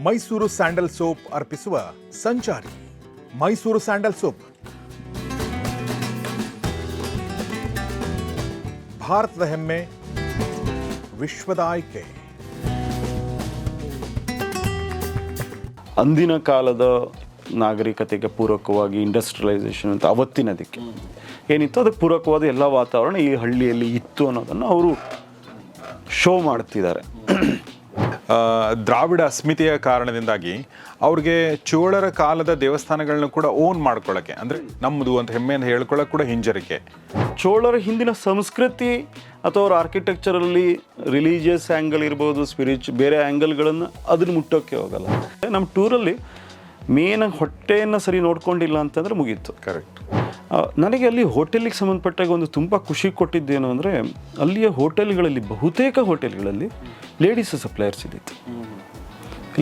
Mysuru sandal soap ಅರ್ಪಿಸುವ ಸಂಚಾರಿ Mysuru sandal soap ಭಾರತದ ಹೆಮ್ಮೆ, ವಿಶ್ವದ ಆಯ್ಕೆ. ಅಂದಿನ ಕಾಲದ ನಾಗರಿಕತೆಗೆ ಪೂರಕವಾಗಿ ಇಂಡಸ್ಟ್ರಿಯಲೈಸೇಷನ್ ಅಂತ ಅವತ್ತಿನದಕ್ಕೆ ಏನಿತ್ತು ಅದಕ್ಕೆ ಪೂರಕವಾದ ಎಲ್ಲ ವಾತಾವರಣ ಈ ಹಳ್ಳಿಯಲ್ಲಿ ಇತ್ತು ಅನ್ನೋದನ್ನು ಅವರು ಶೋ ಮಾಡ್ತಿದ್ದಾರೆ. ದ್ರಾವಿಡ ಅಸ್ಮಿತೆಯ ಕಾರಣದಿಂದಾಗಿ ಅವ್ರಿಗೆ ಚೋಳರ ಕಾಲದ ದೇವಸ್ಥಾನಗಳನ್ನ ಕೂಡ ಓನ್ ಮಾಡ್ಕೊಳ್ಳೋಕ್ಕೆ, ಅಂದರೆ ನಮ್ಮದು ಅಂತ ಹೆಮ್ಮೆಯನ್ನು ಹೇಳ್ಕೊಳ್ಳೋಕೆ ಕೂಡ ಹಿಂಜರಿಕೆ. ಚೋಳರ ಹಿಂದಿನ ಸಂಸ್ಕೃತಿ ಅಥವಾ ಅವ್ರ ಆರ್ಕಿಟೆಕ್ಚರಲ್ಲಿ ರಿಲಿಜಿಯಸ್ ಆ್ಯಂಗಲ್ ಇರ್ಬೋದು, ಬೇರೆ ಆ್ಯಂಗಲ್ಗಳನ್ನು ಅದನ್ನು ಮುಟ್ಟೋಕ್ಕೆ ಹೋಗಲ್ಲ. ನಮ್ಮ ಟೂರಲ್ಲಿ ಮೇನಾಗಿ ಹೊಟ್ಟೆಯನ್ನು ಸರಿ ನೋಡ್ಕೊಂಡಿಲ್ಲ ಅಂತಂದರೆ ಮುಗೀತು. ಕರೆಕ್ಟ್. ನನಗೆ ಅಲ್ಲಿ ಹೋಟೆಲಿಗೆ ಸಂಬಂಧಪಟ್ಟಾಗ ಒಂದು ತುಂಬ ಖುಷಿ ಕೊಟ್ಟಿದ್ದೇನು ಅಂದರೆ, ಅಲ್ಲಿಯ ಹೋಟೆಲ್ಗಳಲ್ಲಿ ಬಹುತೇಕ ಹೋಟೆಲ್ಗಳಲ್ಲಿ ಲೇಡೀಸ್ ಸಪ್ಲೈಯರ್ಸ್ ಇದ್ದಿತ್ತು.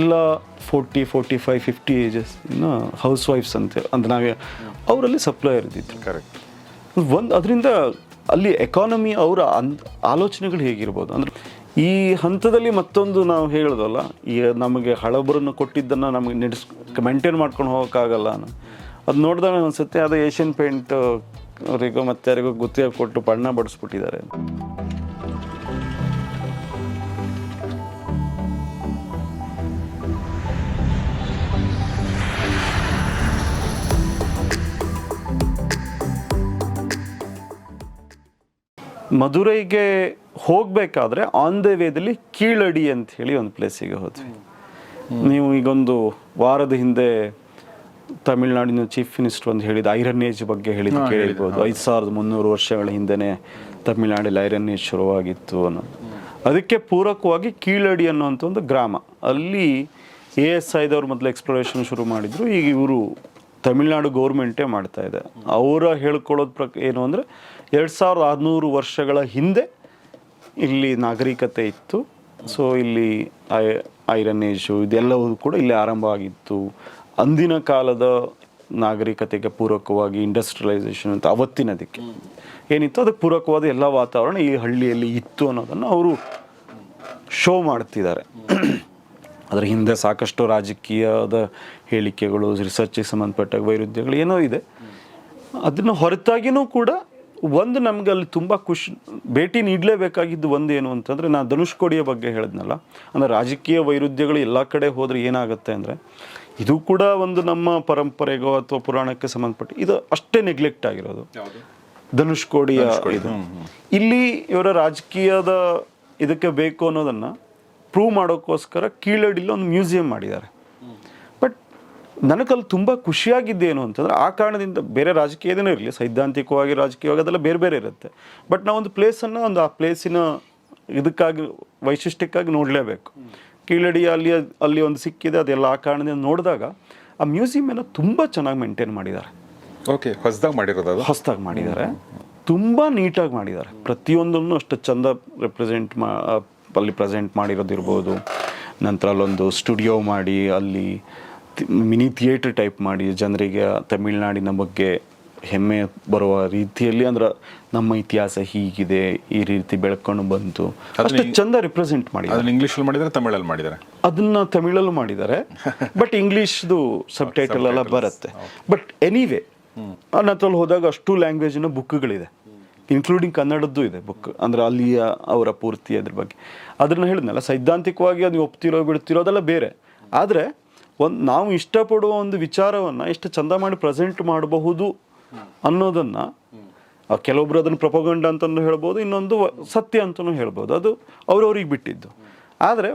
ಇಲ್ಲ 40-45 50 ಏಜಸ್ ಇನ್ನು ಹೌಸ್ ವೈಫ್ಸ್ ಅಂತ ಅಂದ್ರೆ ನಾವೇ ಅವರಲ್ಲಿ ಸಪ್ಲೈಯರ್ ಇದ್ದಿತ್ತು. ಕರೆಕ್ಟ್. ಅದರಿಂದ ಅಲ್ಲಿ ಎಕಾನಮಿ ಅವರ ಆಲೋಚನೆಗಳು ಹೇಗಿರ್ಬೋದು ಅಂದರೆ, ಈ ಹಂತದಲ್ಲಿ ಮತ್ತೊಂದು ನಾವು ಹೇಳೋದಲ್ಲ, ಈಗ ನಮಗೆ ಹಳಬರನ್ನು ಕೊಟ್ಟಿದ್ದನ್ನು ನಮಗೆ ಮೇಂಟೈನ್ ಮಾಡ್ಕೊಂಡು ಹೋಗೋಕ್ಕಾಗಲ್ಲ. ಅದು ನೋಡಿದಾಗ ಅನಿಸುತ್ತೆ ಅದು ಏಷ್ಯನ್ ಪೇಂಟ್ ಅವರಿಗೂ ಮತ್ತೆ ಯಾರಿಗೂ ಗುತ್ತಿಗೆ ಕೊಟ್ಟು ಬಣ್ಣ ಬಡಿಸ್ಬಿಟ್ಟಿದ್ದಾರೆ. ಮಧುರೈಗೆ ಹೋಗಬೇಕಾದ್ರೆ ಆನ್ ದ ವೇದಲ್ಲಿ ಕೀಳಡಿ ಅಂತ ಹೇಳಿ ಒಂದು ಪ್ಲೇಸಿಗೆ ಹೋದ್ವಿ. ನೀವು ಈಗೊಂದು ವಾರದ ಹಿಂದೆ ತಮಿಳುನಾಡಿನ ಚೀಫ್ ಮಿನಿಸ್ಟರ್ ಒಂದು ಹೇಳಿದ ಐರನ್ ಏಜ್ ಬಗ್ಗೆ ಹೇಳಿದ್ದು ಕೇಳಿರ್ಬೋದು. 5300 ವರ್ಷಗಳ ಹಿಂದೆನೇ ತಮಿಳುನಾಡಲ್ಲಿ ಐರನ್ ಏಜ್ ಶುರುವಾಗಿತ್ತು ಅನ್ನೋದು. ಅದಕ್ಕೆ ಪೂರಕವಾಗಿ ಕೀಳಡಿ ಅನ್ನುವಂಥ ಒಂದು ಗ್ರಾಮ, ಅಲ್ಲಿ ASI ದವ್ರು ಮೊದಲು ಎಕ್ಸ್ಪ್ಲೋರೇಷನ್ ಶುರು ಮಾಡಿದ್ರು. ಈಗ ಇವರು ತಮಿಳುನಾಡು ಗೌರ್ಮೆಂಟೇ ಮಾಡ್ತಾ ಇದೆ. ಅವರ ಹೇಳ್ಕೊಳ್ಳೋದು ಏನು ಅಂದರೆ, 2600 ವರ್ಷಗಳ ಹಿಂದೆ ಇಲ್ಲಿ ನಾಗರಿಕತೆ ಇತ್ತು. ಸೊ ಇಲ್ಲಿ ಐರನ್ ಏಜು ಇದೆಲ್ಲವೂ ಕೂಡ ಇಲ್ಲಿ ಆರಂಭ ಆಗಿತ್ತು. ಅಂದಿನ ಕಾಲದ ನಾಗರಿಕತೆಗೆ ಪೂರಕವಾಗಿ ಇಂಡಸ್ಟ್ರಿಯಲೈಸೇಷನ್ ಅಂತ ಅವತ್ತಿನದಕ್ಕೆ ಏನಿತ್ತು ಅದಕ್ಕೆ ಪೂರಕವಾದ ಎಲ್ಲ ವಾತಾವರಣ ಈ ಹಳ್ಳಿಯಲ್ಲಿ ಇತ್ತು ಅನ್ನೋದನ್ನು ಅವರು ಶೋ ಮಾಡ್ತಿದ್ದಾರೆ. ಅದರ ಹಿಂದೆ ಸಾಕಷ್ಟು ರಾಜಕೀಯದ ಹೇಳಿಕೆಗಳು, ರಿಸರ್ಚಿಗೆ ಸಂಬಂಧಪಟ್ಟ ವೈರುಧ್ಯಗಳು ಏನೋ ಇದೆ. ಅದನ್ನು ಹೊರತಾಗಿಯೂ ಕೂಡ ಒಂದು ನಮ್ಗೆ ಅಲ್ಲಿ ತುಂಬ ಭೇಟಿ ನೀಡಲೇಬೇಕಾಗಿದ್ದು ಒಂದು ಏನು ಅಂತಂದರೆ, ನಾನು ಧನುಷ್ಕೋಡಿಯ ಬಗ್ಗೆ ಹೇಳಿದ್ನಲ್ಲ, ಅಂದರೆ ರಾಜಕೀಯ ವೈರುಧ್ಯಗಳು ಎಲ್ಲ ಕಡೆ ಹೋದರೆ ಏನಾಗುತ್ತೆ ಅಂದರೆ, ಇದು ಕೂಡ ಒಂದು ನಮ್ಮ ಪರಂಪರೆಗೋ ಅಥವಾ ಪುರಾಣಕ್ಕೆ ಸಂಬಂಧಪಟ್ಟು ಇದು ಅಷ್ಟೇ ನೆಗ್ಲೆಕ್ಟ್ ಆಗಿರೋದು. ಧನುಷ್ಕೋಡಿಯ ಇದು ಇಲ್ಲಿ ಇವರ ರಾಜಕೀಯದ ಇದಕ್ಕೆ ಬೇಕು ಅನ್ನೋದನ್ನು ಪ್ರೂವ್ ಮಾಡೋಕ್ಕೋಸ್ಕರ ಕೀಳಡಿಲಿ ಒಂದು ಮ್ಯೂಸಿಯಂ ಮಾಡಿದ್ದಾರೆ. ಬಟ್ ನನಗಲ್ಲಿ ತುಂಬ ಖುಷಿಯಾಗಿದ್ದೇನು ಅಂತಂದರೆ, ಆ ಕಾರಣದಿಂದ ಬೇರೆ ರಾಜಕೀಯದೇನೂ ಇರಲಿ, ಸೈದ್ಧಾಂತಿಕವಾಗಿ ರಾಜಕೀಯವಾಗಿ ಅದೆಲ್ಲ ಬೇರೆ ಬೇರೆ ಇರುತ್ತೆ. ಬಟ್ ನಾವೊಂದು ಪ್ಲೇಸನ್ನು ಆ ಪ್ಲೇಸಿನ ಇದಕ್ಕಾಗಿ ವೈಶಿಷ್ಟ್ಯಕ್ಕಾಗಿ ನೋಡಲೇಬೇಕು. ಕೀಳಡಿ ಅಲ್ಲಿ ಒಂದು ಸಿಕ್ಕಿದೆ, ಅದೆಲ್ಲ ಆ ಕಾರಣದಿಂದ ನೋಡಿದಾಗ ಆ ಮ್ಯೂಸಿಯಂ ಏನೋ ತುಂಬ ಚೆನ್ನಾಗಿ ಮೇಂಟೈನ್ ಮಾಡಿದ್ದಾರೆ. ಓಕೆ, ಹೊಸದಾಗಿ ಮಾಡಿದ್ದಾರೆ, ತುಂಬ ನೀಟಾಗಿ ಮಾಡಿದ್ದಾರೆ. ಪ್ರತಿಯೊಂದನ್ನು ಅಷ್ಟು ಚಂದ ಅಲ್ಲಿ ಪ್ರೆಸೆಂಟ್ ಮಾಡಿರೋದಿರ್ಬೋದು. ನಂತರ ಅಲ್ಲೊಂದು ಸ್ಟುಡಿಯೋ ಮಾಡಿ, ಅಲ್ಲಿ ಮಿನಿ ಥಿಯೇಟರ್ ಟೈಪ್ ಮಾಡಿ, ಜನರಿಗೆ ತಮಿಳುನಾಡಿನ ಬಗ್ಗೆ ಹೆಮ್ಮೆ ಬರುವ ರೀತಿಯಲ್ಲಿ, ಅಂದ್ರೆ ನಮ್ಮ ಇತಿಹಾಸ ಹೀಗಿದೆ, ಈ ರೀತಿ ಬೆಳ್ಕೊಂಡು ಬಂತು, ಅಷ್ಟು ಚಂದ ರಿಪ್ರೆಸೆಂಟ್ ಮಾಡಿದ್ದಾರೆ. ಇಂಗ್ಲೀಷಲ್ಲಿ ಮಾಡಿದ್ದಾರೆ, ತಮಿಳಲ್ಲಿ ಮಾಡಿದ್ದಾರೆ. ಅದನ್ನ ತಮಿಳಲ್ಲೂ ಮಾಡಿದ್ದಾರೆ, ಬಟ್ ಇಂಗ್ಲೀಷ್ದು ಸಬ್ ಟೈಟಲ್ ಎಲ್ಲ ಬರುತ್ತೆ. ಬಟ್ ಎನಿವೇ ನಂತರಲ್ಲಿ ಹೋದಾಗ ಅಷ್ಟು ಲ್ಯಾಂಗ್ವೇಜಿನ ಬುಕ್ಗಳಿದೆ, ಇನ್ಕ್ಲೂಡಿಂಗ್ ಕನ್ನಡದ್ದು ಇದೆ ಬುಕ್. ಅಂದರೆ ಅಲ್ಲಿಯ ಅವರ ಪೂರ್ತಿ ಅದ್ರ ಬಗ್ಗೆ ಅದನ್ನು ಹೇಳಿದ್ನಲ್ಲ, ಸೈದ್ಧಾಂತಿಕವಾಗಿ ಅದು ಒಪ್ತಿರೋ ಬಿಡ್ತಿರೋ ಅದೆಲ್ಲ ಬೇರೆ. ಆದರೆ ನಾವು ಇಷ್ಟಪಡುವ ಒಂದು ವಿಚಾರವನ್ನು ಎಷ್ಟು ಚಂದ ಮಾಡಿ ಪ್ರೆಸೆಂಟ್ ಮಾಡಬಹುದು ಅನ್ನೋದನ್ನು, ಕೆಲವೊಬ್ರು ಅದನ್ನು ಪ್ರೊಪಗಂಡ ಅಂತಲೂ ಹೇಳ್ಬೋದು, ಇನ್ನೊಂದು ಸತ್ಯ ಅಂತಲೂ ಹೇಳ್ಬೋದು. ಅದು ಅವ್ರವ್ರಿಗೆ ಬಿಟ್ಟಿದ್ದು. ಆದರೆ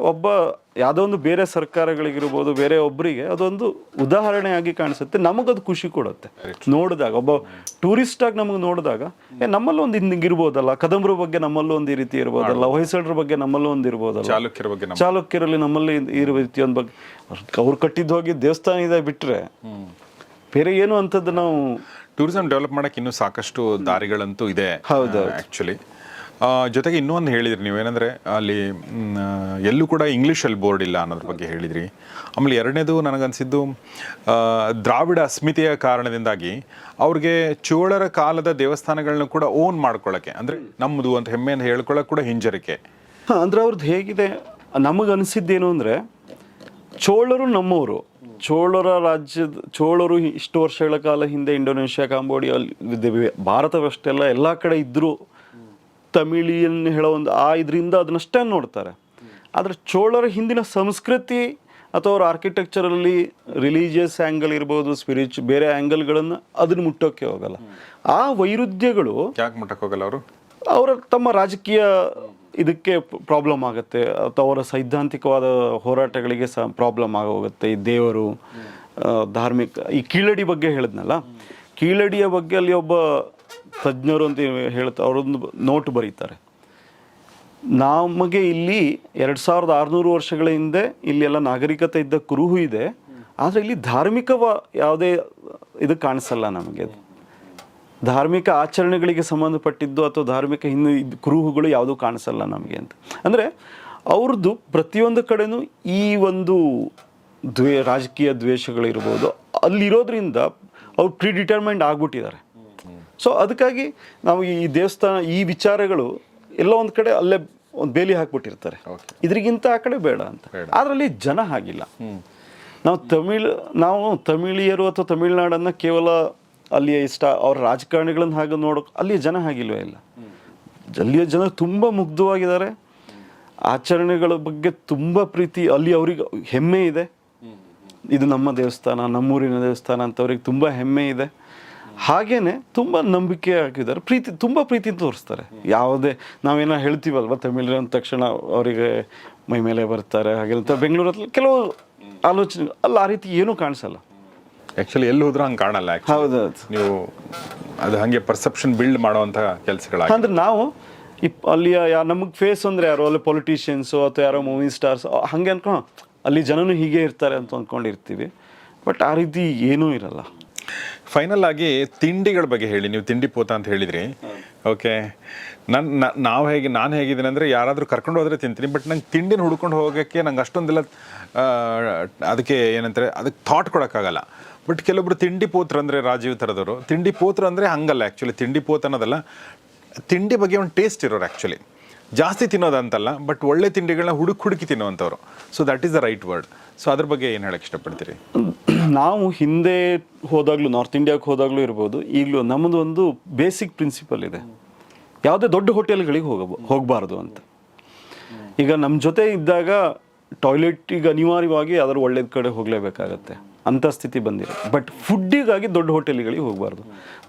ಯಾವುದೋ ಒಂದು ಬೇರೆ ಸರ್ಕಾರಗಳಿಗಿರ್ಬೋದು, ಬೇರೆ ಒಬ್ಬರಿಗೆ ಅದೊಂದು ಉದಾಹರಣೆಯಾಗಿ ಕಾಣಿಸುತ್ತೆ. ನಮಗದು ಖುಷಿ ಕೊಡುತ್ತೆ ನೋಡಿದಾಗ. ಒಬ್ಬ ಟೂರಿಸ್ಟಾಗಿ ನಮಗೆ ನೋಡಿದಾಗ ನಮ್ಮಲ್ಲೂ ಒಂದು ಹಿಂಗಿರ್ಬೋದಲ್ಲ, ಕದಂಬರ ಬಗ್ಗೆ ನಮ್ಮಲ್ಲೂ ಒಂದು ಈ ರೀತಿ ಇರ್ಬೋದಲ್ಲ, ಹೊಯ್ಸಳರ ಬಗ್ಗೆ ನಮ್ಮಲ್ಲೂ ಒಂದು ಇರ್ಬೋದಲ್ಲ, ಚಾಲುಕ್ಯರಲ್ಲಿ ನಮ್ಮಲ್ಲಿ ಈ ರೀತಿ ಒಂದು ಬಗ್ಗೆ ಅವ್ರು ಕಟ್ಟಿದ್ದು ಹೋಗಿ ದೇವಸ್ಥಾನ ಇದೆ ಬಿಟ್ಟರೆ ಬೇರೆ ಏನು ಅಂಥದ್ದು ನಾವು ಟೂರಿಸಂ ಡೆವಲಪ್ ಮಾಡೋಕ್ಕೆ ಇನ್ನೂ ಸಾಕಷ್ಟು ದಾರಿಗಳಂತೂ ಇದೆ. ಹೌದು, ಆ್ಯಕ್ಚುಲಿ. ಜೊತೆಗೆ ಇನ್ನೂ ಒಂದು ಹೇಳಿದ್ರಿ ನೀವೇನಂದರೆ, ಅಲ್ಲಿ ಎಲ್ಲೂ ಕೂಡ ಇಂಗ್ಲೀಷಲ್ಲಿ ಬೋರ್ಡ್ ಇಲ್ಲ ಅನ್ನೋದ್ರ ಬಗ್ಗೆ ಹೇಳಿದ್ರಿ. ಆಮೇಲೆ ಎರಡನೇದು ನನಗನ್ಸಿದ್ದು, ದ್ರಾವಿಡ ಅಸ್ಮಿತೆಯ ಕಾರಣದಿಂದಾಗಿ ಅವ್ರಿಗೆ ಚೋಳರ ಕಾಲದ ದೇವಸ್ಥಾನಗಳನ್ನ ಕೂಡ ಓನ್ ಮಾಡ್ಕೊಳ್ಳೋಕ್ಕೆ, ಅಂದರೆ ನಮ್ಮದು ಅಂತ ಹೆಮ್ಮೆಯನ್ನು ಹೇಳ್ಕೊಳ್ಳೋಕೆ ಕೂಡ ಹಿಂಜರಿಕೆ. ಅಂದರೆ ಅವ್ರದ್ದು ಹೇಗಿದೆ ನಮಗನಿಸಿದ್ದೇನು ಅಂದರೆ, ಚೋಳರು ನಮ್ಮವರು. ಚೋಳರು ಇಷ್ಟು ವರ್ಷಗಳ ಕಾಲ ಹಿಂದೆ ಇಂಡೋನೇಷ್ಯಾ, ಕಾಂಬೋಡಿಯಾ, ಭಾರತವಷ್ಟೆಲ್ಲ ಎಲ್ಲ ಕಡೆ ಇದ್ದರೂ ತಮಿಳಿಯನ್ ಹೇಳೋ ಒಂದು ಇದರಿಂದ ಅದನ್ನಷ್ಟೇ ನೋಡ್ತಾರೆ. ಆದರೆ ಚೋಳರ ಹಿಂದಿನ ಸಂಸ್ಕೃತಿ ಅಥವಾ ಅವ್ರ ಆರ್ಕಿಟೆಕ್ಚರಲ್ಲಿ ರಿಲಿಜಿಯಸ್ ಆ್ಯಂಗಲ್ ಇರ್ಬೋದು, ಬೇರೆ ಆ್ಯಂಗಲ್ಗಳನ್ನು ಅದನ್ನು ಮುಟ್ಟೋಕ್ಕೆ ಹೋಗಲ್ಲ. ಆ ವೈರುಧ್ಯಗಳು ಯಾಕೆ ಮುಟ್ಟಕ್ಕೆ ಹೋಗಲ್ಲ ಅವರು? ಅವರ ತಮ್ಮ ರಾಜಕೀಯ ಇದಕ್ಕೆ ಪ್ರಾಬ್ಲಮ್ ಆಗುತ್ತೆ, ಅಥವಾ ಅವರ ಸೈದ್ಧಾಂತಿಕವಾದ ಹೋರಾಟಗಳಿಗೆ ಸಹ ಪ್ರಾಬ್ಲಮ್ ಆಗೋಗುತ್ತೆ. ಈ ದೇವರು, ಧಾರ್ಮಿಕ, ಈ ಕೀಳಡಿ ಬಗ್ಗೆ ಹೇಳಿದ್ನಲ್ಲ, ಕೀಳಡಿಯ ಬಗ್ಗೆ ಅಲ್ಲಿ ಒಬ್ಬ ತಜ್ಞರು ಅಂತ ಹೇಳ್ತಾರೆ, ಅವರೊಂದು ನೋಟ್ ಬರೀತಾರೆ. ನಮಗೆ ಇಲ್ಲಿ 2600 ವರ್ಷಗಳ ಹಿಂದೆ ಇಲ್ಲಿ ಎಲ್ಲ ನಾಗರಿಕತೆ ಇದ್ದ ಕುರುಹು ಇದೆ, ಆದರೆ ಇಲ್ಲಿ ಧಾರ್ಮಿಕ ಯಾವುದೇ ಇದು ಕಾಣಿಸಲ್ಲ ನಮಗೆ. ಧಾರ್ಮಿಕ ಆಚರಣೆಗಳಿಗೆ ಸಂಬಂಧಪಟ್ಟಿದ್ದು ಅಥವಾ ಧಾರ್ಮಿಕ ಕುರುಹುಗಳು ಯಾವುದೂ ಕಾಣಿಸಲ್ಲ ನಮಗೆ ಅಂತ. ಅಂದರೆ ಅವ್ರದ್ದು ಪ್ರತಿಯೊಂದು ಕಡೆನೂ ಈ ಒಂದು ರಾಜಕೀಯ ದ್ವೇಷಗಳಿರ್ಬೋದು ಅಲ್ಲಿರೋದ್ರಿಂದ ಅವ್ರು ಪ್ರಿಡಿಟರ್ಮೆಂಟ್ ಆಗ್ಬಿಟ್ಟಿದ್ದಾರೆ. ಸೊ ಅದಕ್ಕಾಗಿ ನಾವು ಈ ದೇವಸ್ಥಾನ, ಈ ವಿಚಾರಗಳು ಎಲ್ಲ ಒಂದು ಕಡೆ ಅಲ್ಲೇ ಒಂದು ಬೇಲಿ ಹಾಕ್ಬಿಟ್ಟಿರ್ತಾರೆ, ಇದ್ರಿಗಿಂತ ಆ ಕಡೆ ಬೇಡ ಅಂತ. ಅದರಲ್ಲಿ ಜನ ಹಾಗಿಲ್ಲ. ನಾವು ತಮಿಳಿಯರು ಅಥವಾ ತಮಿಳುನಾಡನ್ನು ಕೇವಲ ಅಲ್ಲಿಯ ಅವ್ರ ರಾಜಕಾರಣಿಗಳನ್ನು ಹಾಗೆ ನೋಡೋಕೆ ಅಲ್ಲಿಯ ಜನ ಹಾಗಿಲ್ವೇ ಇಲ್ಲ. ಅಲ್ಲಿಯ ಜನ ತುಂಬ ಮುಗ್ಧವಾಗಿದ್ದಾರೆ, ಆಚರಣೆಗಳ ಬಗ್ಗೆ ತುಂಬ ಪ್ರೀತಿ, ಅಲ್ಲಿ ಅವ್ರಿಗೆ ಹೆಮ್ಮೆ ಇದೆ. ಇದು ನಮ್ಮ ದೇವಸ್ಥಾನ, ನಮ್ಮೂರಿನ ದೇವಸ್ಥಾನ ಅಂತ ಅವ್ರಿಗೆ ತುಂಬ ಹೆಮ್ಮೆ ಇದೆ. ಹಾಗೇನೆ ತುಂಬ ನಂಬಿಕೆ ಹಾಕಿದ್ದಾರೆ, ತುಂಬ ಪ್ರೀತಿ ತೋರಿಸ್ತಾರೆ. ಯಾವುದೇ ನಾವೇನೋ ಹೇಳ್ತೀವಲ್ವ ತಮಿಳರು ಅಂದ ತಕ್ಷಣ ಅವರಿಗೆ ಮೈ ಮೇಲೆ ಬರ್ತಾರೆ ಹಾಗೆ ಅಂತ. ಬೆಂಗಳೂರಲ್ಲಿ ಕೆಲವು ಆಲೋಚನೆ ಅಲ್ಲ, ಆ ರೀತಿ ಏನೂ ಕಾಣಿಸಲ್ಲ. ಆ್ಯಕ್ಚುಲಿ ಎಲ್ಲಿ ಹೋದ್ರೂ ಹಂಗೆ ಕಾಣಲ್ಲ. ಹೌದು, ನೀವು ಅದು ಹಾಗೆ ಪರ್ಸೆಪ್ಷನ್ ಬಿಲ್ಡ್ ಮಾಡುವಂಥ ಕೆಲಸಗಳು. ಅಂದರೆ ನಾವು ಅಲ್ಲಿಯ ನಮಗೆ ಫೇಸ್ ಅಂದರೆ ಯಾರೋ ಅಲ್ಲಿ ಪೊಲಿಟಿಷಿಯನ್ಸು ಅಥವಾ ಯಾರೋ ಮೂವಿ ಸ್ಟಾರ್ಸ್ ಹಾಗೆ ಅನ್ಕೊಂಡು ಅಲ್ಲಿ ಜನನು ಹೀಗೆ ಇರ್ತಾರೆ ಅಂತ ಅಂದ್ಕೊಂಡಿರ್ತೀವಿ. ಬಟ್ ಆ ರೀತಿ ಏನೂ ಇರಲ್ಲ. ಫೈನಲ್ ಆಗಿ ತಿಂಡಿಗಳ ಬಗ್ಗೆ ಹೇಳಿ. ನೀವು ತಿಂಡಿ ಪೋತ ಅಂತ ಹೇಳಿದ್ರಿ. ಓಕೆ, ನಾನು ಹೇಗಿದ್ದೀನಿ ಅಂದರೆ ಯಾರಾದರೂ ಕರ್ಕೊಂಡು ಹೋದರೆ ತಿಂತೀನಿ, ಬಟ್ ನಂಗೆ ತಿಂಡಿನ ಹುಡ್ಕೊಂಡು ಹೋಗೋಕ್ಕೆ ನಂಗೆ ಅಷ್ಟೊಂದೆಲ್ಲ ಅದಕ್ಕೆ ಏನಂತಾರೆ ಅದಕ್ಕೆ ಥಾಟ್ ಕೊಡೋಕ್ಕಾಗಲ್ಲ. ಬಟ್ ಕೆಲವೊಬ್ರು ತಿಂಡಿ ಪೋತ್ರ ಅಂದರೆ ರಾಜೀವ್ ಥರದವರು ತಿಂಡಿ ಪೋತ್ರ ಅಂದರೆ ಹಂಗಲ್ಲ. ಆ್ಯಕ್ಚುಲಿ ತಿಂಡಿ ಪೋತ ಅನ್ನೋದಲ್ಲ, ತಿಂಡಿ ಬಗ್ಗೆ ಒಂದು ಟೇಸ್ಟ್ ಇರೋರು. ಆ್ಯಕ್ಚುಲಿ ಜಾಸ್ತಿ ತಿನ್ನೋದಂತಲ್ಲ, ಬಟ್ ಒಳ್ಳೆ ತಿಂಡಿಗಳನ್ನ ಹುಡುಕಿ ತಿನ್ನುವಂಥವ್ರು. So that is the right word. So ಅದ್ರ ಬಗ್ಗೆ ಏನು ಹೇಳಕ್ಕೆ ಇಷ್ಟಪಡ್ತೀರಿ? ನಾವು ಹಿಂದೆ ಹೋದಾಗಲೂ, ನಾರ್ತ್ ಇಂಡಿಯಾಕ್ಕೆ ಹೋದಾಗಲೂ ಇರ್ಬೋದು, ಈಗಲೂ ನಮ್ಮದು ಒಂದು ಬೇಸಿಕ್ ಪ್ರಿನ್ಸಿಪಲ್ ಇದೆ, ಯಾವುದೇ ದೊಡ್ಡ ಹೋಟೆಲ್ಗಳಿಗೆ ಹೋಗಬಾರ್ದು ಅಂತ. ಈಗ ನಮ್ಮ ಜೊತೆ ಇದ್ದಾಗ ಟಾಯ್ಲೆಟಿಗೆ ಅನಿವಾರ್ಯವಾಗಿ ಅದರ ಒಳ್ಳೇದ ಕಡೆ ಹೋಗಲೇಬೇಕಾಗತ್ತೆ, ಅಂಥ ಸ್ಥಿತಿ ಬಂದಿರುತ್ತೆ. ಬಟ್ ಫುಡ್ಡಿಗಾಗಿ ದೊಡ್ಡ ಹೋಟೆಲ್ಗಳಿಗೆ ಹೋಗಬಾರ್ದು.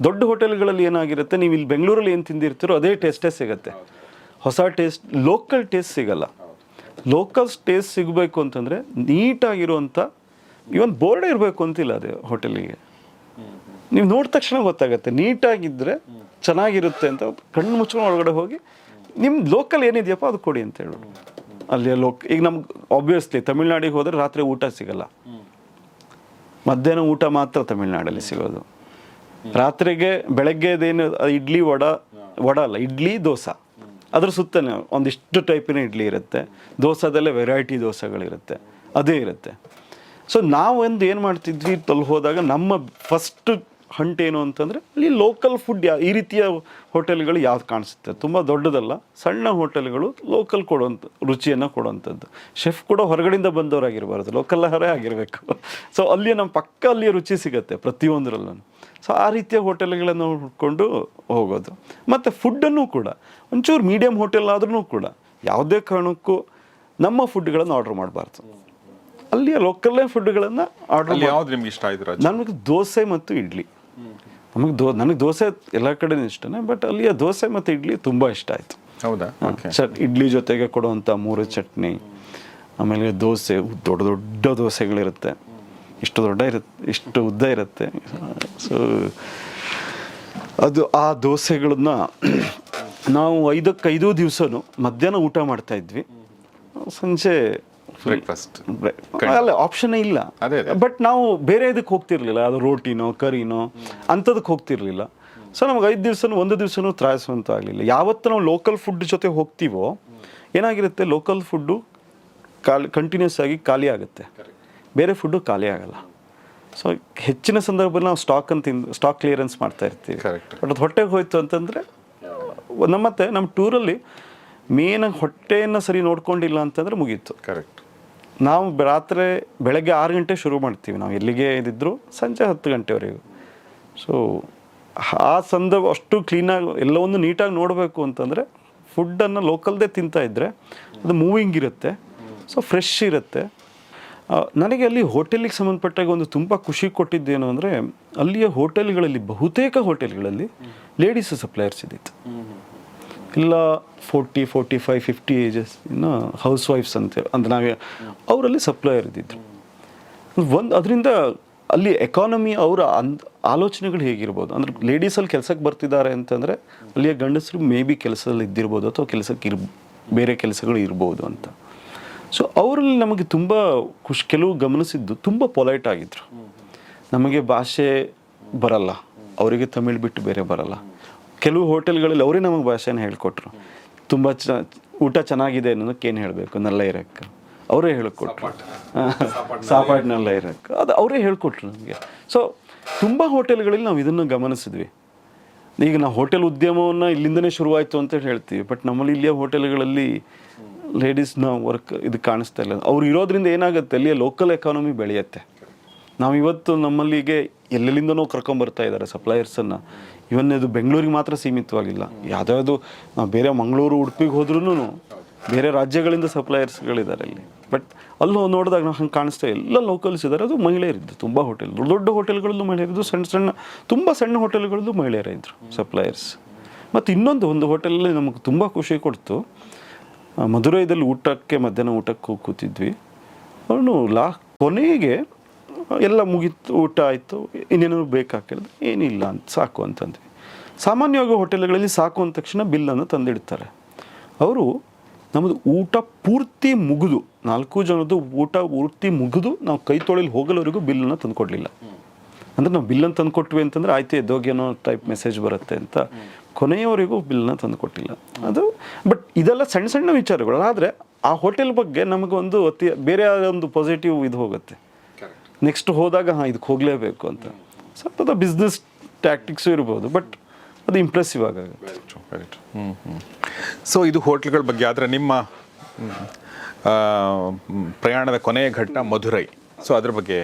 ದೊಡ್ಡ ಹೋಟೆಲ್ಗಳಲ್ಲಿ ಏನಾಗಿರುತ್ತೆ, ನೀವು ಇಲ್ಲಿ ಬೆಂಗಳೂರಲ್ಲಿ ಏನು ತಿಂದಿರ್ತೀರೋ ಅದೇ ಟೇಸ್ಟೇ ಸಿಗುತ್ತೆ, ಹೊಸ ಟೇಸ್ಟ್, ಲೋಕಲ್ ಟೇಸ್ಟ್ ಸಿಗಲ್ಲ. ಲೋಕಲ್ ಟೇಸ್ಟ್ ಸಿಗಬೇಕು ಅಂತಂದರೆ ನೀಟಾಗಿರುವಂಥ, ಇವನ್ ಬೋರ್ಡೇ ಇರಬೇಕು ಅಂತಿಲ್ಲ ಅದೇ ಹೋಟೆಲಿಗೆ. ನೀವು ನೋಡಿದ ತಕ್ಷಣ ಗೊತ್ತಾಗುತ್ತೆ, ನೀಟಾಗಿದ್ದರೆ ಚೆನ್ನಾಗಿರುತ್ತೆ ಅಂತ. ಕಣ್ಣು ಮುಚ್ಕೊಂಡು ಒಳಗಡೆ ಹೋಗಿ ನಿಮ್ಮ ಲೋಕಲ್ ಏನಿದೆಯಪ್ಪ ಅದು ಕೊಡಿ ಅಂತ ಹೇಳೋದು. ಅಲ್ಲಿ ಈಗ ನಮ್ಗೆ ಆಬ್ವಿಯಸ್ಲಿ ತಮಿಳ್ನಾಡಿಗೆ ಹೋದರೆ ರಾತ್ರಿ ಊಟ ಸಿಗಲ್ಲ, ಮಧ್ಯಾಹ್ನ ಊಟ ಮಾತ್ರ ತಮಿಳ್ನಾಡಲ್ಲಿ ಸಿಗೋದು. ರಾತ್ರಿಗೆ ಬೆಳಗ್ಗೆದೇನು ಇಡ್ಲಿ ವಡ ಅಲ್ಲ, ಇಡ್ಲಿ ದೋಸೆ, ಅದ್ರ ಸುತ್ತನೇ ಒಂದಿಷ್ಟು ಟೈಪಿನ ಇಡ್ಲಿ ಇರುತ್ತೆ, ದೋಸೆದಲ್ಲೇ ವೆರೈಟಿ ದೋಸೆಗಳಿರುತ್ತೆ, ಅದೇ ಇರುತ್ತೆ. ಸೊ ನಾವು ಏನು ಮಾಡ್ತಿದ್ವಿ ಅಲ್ಲಿ ಹೋದಾಗ, ನಮ್ಮ ಫಸ್ಟ್ ಹಂಟ್ ಏನು ಅಂತಂದರೆ ಅಲ್ಲಿ ಲೋಕಲ್ ಫುಡ್ ಈ ರೀತಿಯ ಹೋಟೆಲ್ಗಳು ಯಾವ್ದು ಕಾಣಿಸುತ್ತೆ, ತುಂಬ ದೊಡ್ಡದಲ್ಲ, ಸಣ್ಣ ಹೋಟೆಲ್ಗಳು ಲೋಕಲ್ ರುಚಿಯನ್ನು ಕೊಡುವಂಥದ್ದು. ಶೆಫ್ ಕೂಡ ಹೊರಗಡೆಯಿಂದ ಬಂದವರಾಗಿರಬಾರ್ದು, ಲೋಕಲ್ ಆಹಾರೇ ಆಗಿರಬೇಕು. ಸೊ ಅಲ್ಲಿ ನಮ್ಮ ಪಕ್ಕ ಅಲ್ಲಿಯ ರುಚಿ ಸಿಗುತ್ತೆ ಪ್ರತಿಯೊಂದರಲ್ಲೂ. ಸೊ ಆ ರೀತಿಯ ಹೋಟೆಲ್ಗಳನ್ನು ಹುಡ್ಕೊಂಡು ಹೋಗೋದು. ಮತ್ತು ಫುಡ್ಡನ್ನು ಕೂಡ ಒಂಚೂರು ಮೀಡಿಯಮ್ ಹೋಟೆಲ್ ಆದ್ರೂ ಕೂಡ ಯಾವುದೇ ಕಾರಣಕ್ಕೂ ನಮ್ಮ ಫುಡ್ಗಳನ್ನು ಆರ್ಡ್ರ್ ಮಾಡಬಾರ್ದು. ಅಲ್ಲಿಯ ಲೋಕಲ್ಲೇ ಫುಡ್ಗಳನ್ನು ಆರ್ಡ್ರ್. ಯಾವ್ದು ನಿಮ್ಗೆ ಇಷ್ಟ ಆಯ್ತು? ನಮಗೆ ದೋಸೆ ಮತ್ತು ಇಡ್ಲಿ. ನನಗೆ ದೋಸೆ ಎಲ್ಲ ಕಡೆ ಇಷ್ಟನೇ, ಬಟ್ ಅಲ್ಲಿಯ ದೋಸೆ ಮತ್ತು ಇಡ್ಲಿ ತುಂಬ ಇಷ್ಟ ಆಯಿತು. ಹೌದಾ? ಇಡ್ಲಿ ಜೊತೆಗೆ ಕೊಡುವಂಥ 3 ಚಟ್ನಿ, ಆಮೇಲೆ ದೋಸೆ ದೊಡ್ಡ ದೊಡ್ಡ ದೋಸೆಗಳಿರುತ್ತೆ, ಇಷ್ಟು ಉದ್ದ ಇರುತ್ತೆ. ಸೊ ಅದು ಆ ದೋಸೆಗಳನ್ನ ನಾವು 5 ದಿವಸನೂ ಮಧ್ಯಾಹ್ನ ಊಟ ಮಾಡ್ತಾ ಇದ್ವಿ, ಸಂಜೆ ಬ್ರೇಕ್ಫಾಸ್ಟ್ ಅಲ್ಲ ಆಪ್ಷನ್ನೇ ಇಲ್ಲ. ಬಟ್ ನಾವು ಬೇರೆ ಇದಕ್ಕೆ ಹೋಗ್ತಿರ್ಲಿಲ್ಲ, ಅದು ರೋಟಿನೋ ಕರಿನೋ ಅಂಥದಕ್ಕೆ ಹೋಗ್ತಿರ್ಲಿಲ್ಲ. ಸೊ ನಮ್ಗೆ 5 ದಿವಸನೂ 1 ದಿವಸನೂ ತ್ರಾಯಿಸುವಂತ ಆಗಲಿಲ್ಲ. ಯಾವತ್ತು ನಾವು ಲೋಕಲ್ ಫುಡ್ ಜೊತೆ ಹೋಗ್ತೀವೋ ಏನಾಗಿರುತ್ತೆ, ಲೋಕಲ್ ಫುಡ್ಡು ಕಂಟಿನ್ಯೂಸ್ ಆಗಿ ಖಾಲಿ ಆಗುತ್ತೆ, ಬೇರೆ ಫುಡ್ಡು ಖಾಲಿ ಆಗಲ್ಲ. ಸೊ ಹೆಚ್ಚಿನ ಸಂದರ್ಭದಲ್ಲಿ ನಾವು ಸ್ಟಾಕ್ ಕ್ಲಿಯರೆನ್ಸ್ ಮಾಡ್ತಾ ಇರ್ತೀವಿ. ಬಟ್ ಅದು ಹೊಟ್ಟೆಗೆ ಹೋಯ್ತು ಅಂತಂದರೆ ನಮ್ಮ ಟೂರಲ್ಲಿ ಮೇನಾಗಿ ಹೊಟ್ಟೆಯನ್ನು ಸರಿ ನೋಡ್ಕೊಂಡಿಲ್ಲ ಅಂತಂದರೆ ಮುಗೀತು. ಕರೆಕ್ಟ್. ನಾವು ರಾತ್ರಿ ಬೆಳಗ್ಗೆ 6 ಗಂಟೆ ಶುರು ಮಾಡ್ತೀವಿ, ನಾವು ಎಲ್ಲಿಗೆ ಇದ್ದಿದ್ರು ಸಂಜೆ 10 ಗಂಟೆವರೆಗೂ. ಸೊ ಆ ಸಂದರ್ಭ ಅಷ್ಟು ಕ್ಲೀನಾಗಿ ಎಲ್ಲವನ್ನು ನೀಟಾಗಿ ನೋಡಬೇಕು ಅಂತಂದರೆ ಫುಡ್ಡನ್ನು ಲೋಕಲ್ದೇ ತಿಂತಾಯಿದ್ರೆ ಅದು ಮೂವಿಂಗ್ ಇರುತ್ತೆ, ಸೊ ಫ್ರೆಶ್ ಇರುತ್ತೆ. ನನಗೆ ಅಲ್ಲಿ ಹೋಟೆಲಿಗೆ ಸಂಬಂಧಪಟ್ಟಾಗ ಒಂದು ತುಂಬ ಖುಷಿ ಕೊಟ್ಟಿದ್ದೇನು ಅಂದರೆ, ಅಲ್ಲಿಯ ಹೋಟೆಲ್ಗಳಲ್ಲಿ ಬಹುತೇಕ ಹೋಟೆಲ್ಗಳಲ್ಲಿ ಲೇಡೀಸ್ ಸಪ್ಲೈಯರ್ಸ್ ಇದ್ದಿತ್ತು. ಇಲ್ಲ 40, 45, 50 ಏಜಸ್ ಇನ್ನು ಹೌಸ್ ವೈಫ್ಸ್ ಅಂತೇಳಿ ಅಂದರೆ ನಾವೇ ಅವರಲ್ಲಿ ಸಪ್ಲೈಯರ್ ಇದ್ದಿದ್ರು. ಅದರಿಂದ ಅಲ್ಲಿ ಎಕಾನಮಿ ಅವರ ಆಲೋಚನೆಗಳು ಹೇಗಿರ್ಬೋದು ಅಂದರೆ, ಲೇಡೀಸಲ್ಲಿ ಕೆಲಸಕ್ಕೆ ಬರ್ತಿದ್ದಾರೆ ಅಂತಂದರೆ ಅಲ್ಲಿಯ ಗಂಡಸರು ಮೇ ಬಿ ಕೆಲಸದಲ್ಲಿ ಇದ್ದಿರ್ಬೋದು ಅಥವಾ ಕೆಲಸಕ್ಕೆ ಬೇರೆ ಕೆಲಸಗಳು ಇರ್ಬೋದು ಅಂತ. ಸೊ ಅವರಲ್ಲಿ ನಮಗೆ ತುಂಬ ಕೆಲವು ಗಮನಿಸಿದ್ದು ತುಂಬ ಪೊಲೈಟ್ ಆಗಿದ್ರು. ನಮಗೆ ಭಾಷೆ ಬರಲ್ಲ, ಅವರಿಗೆ ತಮಿಳ್ ಬಿಟ್ಟು ಬೇರೆ ಬರಲ್ಲ. ಕೆಲವು ಹೋಟೆಲ್ಗಳಲ್ಲಿ ಅವರೇ ನಮಗೆ ಭಾಷೆನ ಹೇಳ್ಕೊಟ್ರು. ತುಂಬ ಊಟ ಚೆನ್ನಾಗಿದೆ ಅನ್ನೋದಕ್ಕೆ ಏನು ಹೇಳಬೇಕು, ನಲ್ಲ ಇರೋಕ್ಕೆ ಅವರೇ ಹೇಳ್ಕೊಟ್ರು, ಸಾಪಾಟ್ನೆಲ್ಲ ಇರೋಕ್ಕೆ ಅದು ಅವರೇ ಹೇಳ್ಕೊಟ್ರು ನಮಗೆ. ಸೊ ತುಂಬ ಹೋಟೆಲ್ಗಳಲ್ಲಿ ನಾವು ಇದನ್ನು ಗಮನಿಸಿದ್ವಿ. ಈಗ ನಾವು ಹೋಟೆಲ್ ಉದ್ಯಮವನ್ನು ಇಲ್ಲಿಂದನೇ ಶುರುವಾಯಿತು ಅಂತ ಹೇಳ್ತೀವಿ, ಬಟ್ ನಮ್ಮಲ್ಲಿ ಇಲ್ಲಿಯ ಹೋಟೆಲ್ಗಳಲ್ಲಿ ಲೇಡೀಸ್ನ ವರ್ಕ್ ಇದು ಕಾಣಿಸ್ತಾ ಇಲ್ಲ. ಅವ್ರು ಇರೋದ್ರಿಂದ ಏನಾಗುತ್ತೆ, ಅಲ್ಲಿಯ ಲೋಕಲ್ ಎಕಾನಮಿ ಬೆಳೆಯುತ್ತೆ. ನಾವು ಇವತ್ತು ನಮ್ಮಲ್ಲಿಗೆ ಎಲ್ಲೆಲ್ಲಿಂದನೋ ಕರ್ಕೊಂಬರ್ತಾ ಇದ್ದಾರೆ ಸಪ್ಲೈಯರ್ಸನ್ನು. ಇವನ್ ಇದು ಬೆಂಗಳೂರಿಗೆ ಮಾತ್ರ ಸೀಮಿತವಾಗಿಲ್ಲ, ಯಾವುದಾದ್ರು ನಾವು ಬೇರೆ ಮಂಗಳೂರು ಉಡುಪಿಗೆ ಹೋದ್ರೂ ಬೇರೆ ರಾಜ್ಯಗಳಿಂದ ಸಪ್ಲೈಯರ್ಸ್ಗಳಿದ್ದಾರೆ ಅಲ್ಲಿ. ಬಟ್ ಅಲ್ಲೂ ನೋಡಿದಾಗ ನಾವು ಹಂಗೆ ಕಾಣಿಸ್ತಾ ಎಲ್ಲ ಲೋಕಲ್ಸ್ ಇದ್ದಾರೆ. ಅದು ಮಹಿಳೆಯರಿದ್ದು ತುಂಬ ಹೋಟೆಲ್, ದೊಡ್ಡ ದೊಡ್ಡ ಹೋಟೆಲ್ಗಳಲ್ಲೂ ಮಹಿಳೆಯರಿದ್ದು, ತುಂಬ ಸಣ್ಣ ಹೋಟೆಲ್ಗಳಲ್ಲೂ ಮಹಿಳೆಯರೇ ಇದ್ದರು ಸಪ್ಲೈಯರ್ಸ್. ಮತ್ತು ಒಂದು ಹೋಟೆಲಲ್ಲಿ ನಮಗೆ ತುಂಬ ಖುಷಿ ಕೊಡ್ತು. ಮಧುರೈದಲ್ಲಿ ಊಟಕ್ಕೆ ಮಧ್ಯಾಹ್ನ ಊಟಕ್ಕೆ ಕೂತಿದ್ವಿ. ಅವನು ಕೊನೆಗೆ ಎಲ್ಲ ಮುಗೀತು, ಊಟ ಆಯಿತು, ಇನ್ನೇನಾದ್ರು ಬೇಕಾ ಕೇಳಿದ್ರೆ ಏನಿಲ್ಲ ಅಂತ ಸಾಕು ಅಂತಂದ್ವಿ. ಸಾಮಾನ್ಯವಾಗಿ ಹೋಟೆಲ್ಗಳಲ್ಲಿ ಸಾಕು ಅಂದ ತಕ್ಷಣ ಬಿಲ್ಲನ್ನು ತಂದಿಡ್ತಾರೆ. ಅವರು ನಮ್ಮದು ಊಟ ಪೂರ್ತಿ ಮುಗಿದು 4 ಜನದ್ದು ಊಟ ಪೂರ್ತಿ ಮುಗಿದು ನಾವು ಕೈ ತೊಳೆಯಲ್ಲಿ ಹೋಗಲವರೆಗೂ ಬಿಲ್ಲನ್ನು ತಂದುಕೊಡ್ಲಿಲ್ಲ. ಅಂದರೆ ನಾವು ಬಿಲ್ಲನ್ನು ತಂದುಕೊಟ್ವಿ ಅಂತಂದರೆ ಆಯ್ತು ಎದ್ದೋಗೇನೋ ಟೈಪ್ ಮೆಸೇಜ್ ಬರುತ್ತೆ ಅಂತ ಕೊನೆಯವರೆಗೂ ಬಿಲ್ಲನ್ನ ತಂದುಕೊಟ್ಟಿಲ್ಲ. ಅದು ಬಟ್ ಇದೆಲ್ಲ ಸಣ್ಣ ಸಣ್ಣ ವಿಚಾರಗಳು. ಆದರೆ ಆ ಹೋಟೆಲ್ ಬಗ್ಗೆ ನಮಗೊಂದು ಬೇರೆ ಒಂದು ಪಾಸಿಟಿವ್ ಇದು ಹೋಗುತ್ತೆ. ನೆಕ್ಸ್ಟ್ ಹೋದಾಗ ಇದಕ್ಕೆ ಹೋಗಲೇಬೇಕು ಅಂತ. ಸ್ವಲ್ಪ ಬಿಸ್ನೆಸ್ ಟ್ಯಾಕ್ಟಿಕ್ಸು ಇರ್ಬೋದು, ಬಟ್ ಅದು ಇಂಪ್ರೆಸಿವ್ ಆಗುತ್ತೆ. ಸೊ ಇದು ಹೋಟ್ಲ್ಗಳ ಬಗ್ಗೆ. ಆದರೆ ನಿಮ್ಮ ಪ್ರಯಾಣದ ಕೊನೆಯ ಘಟ್ಟ ಮಧುರೈ. ಸೊ ಅದ್ರ ಬಗ್ಗೆ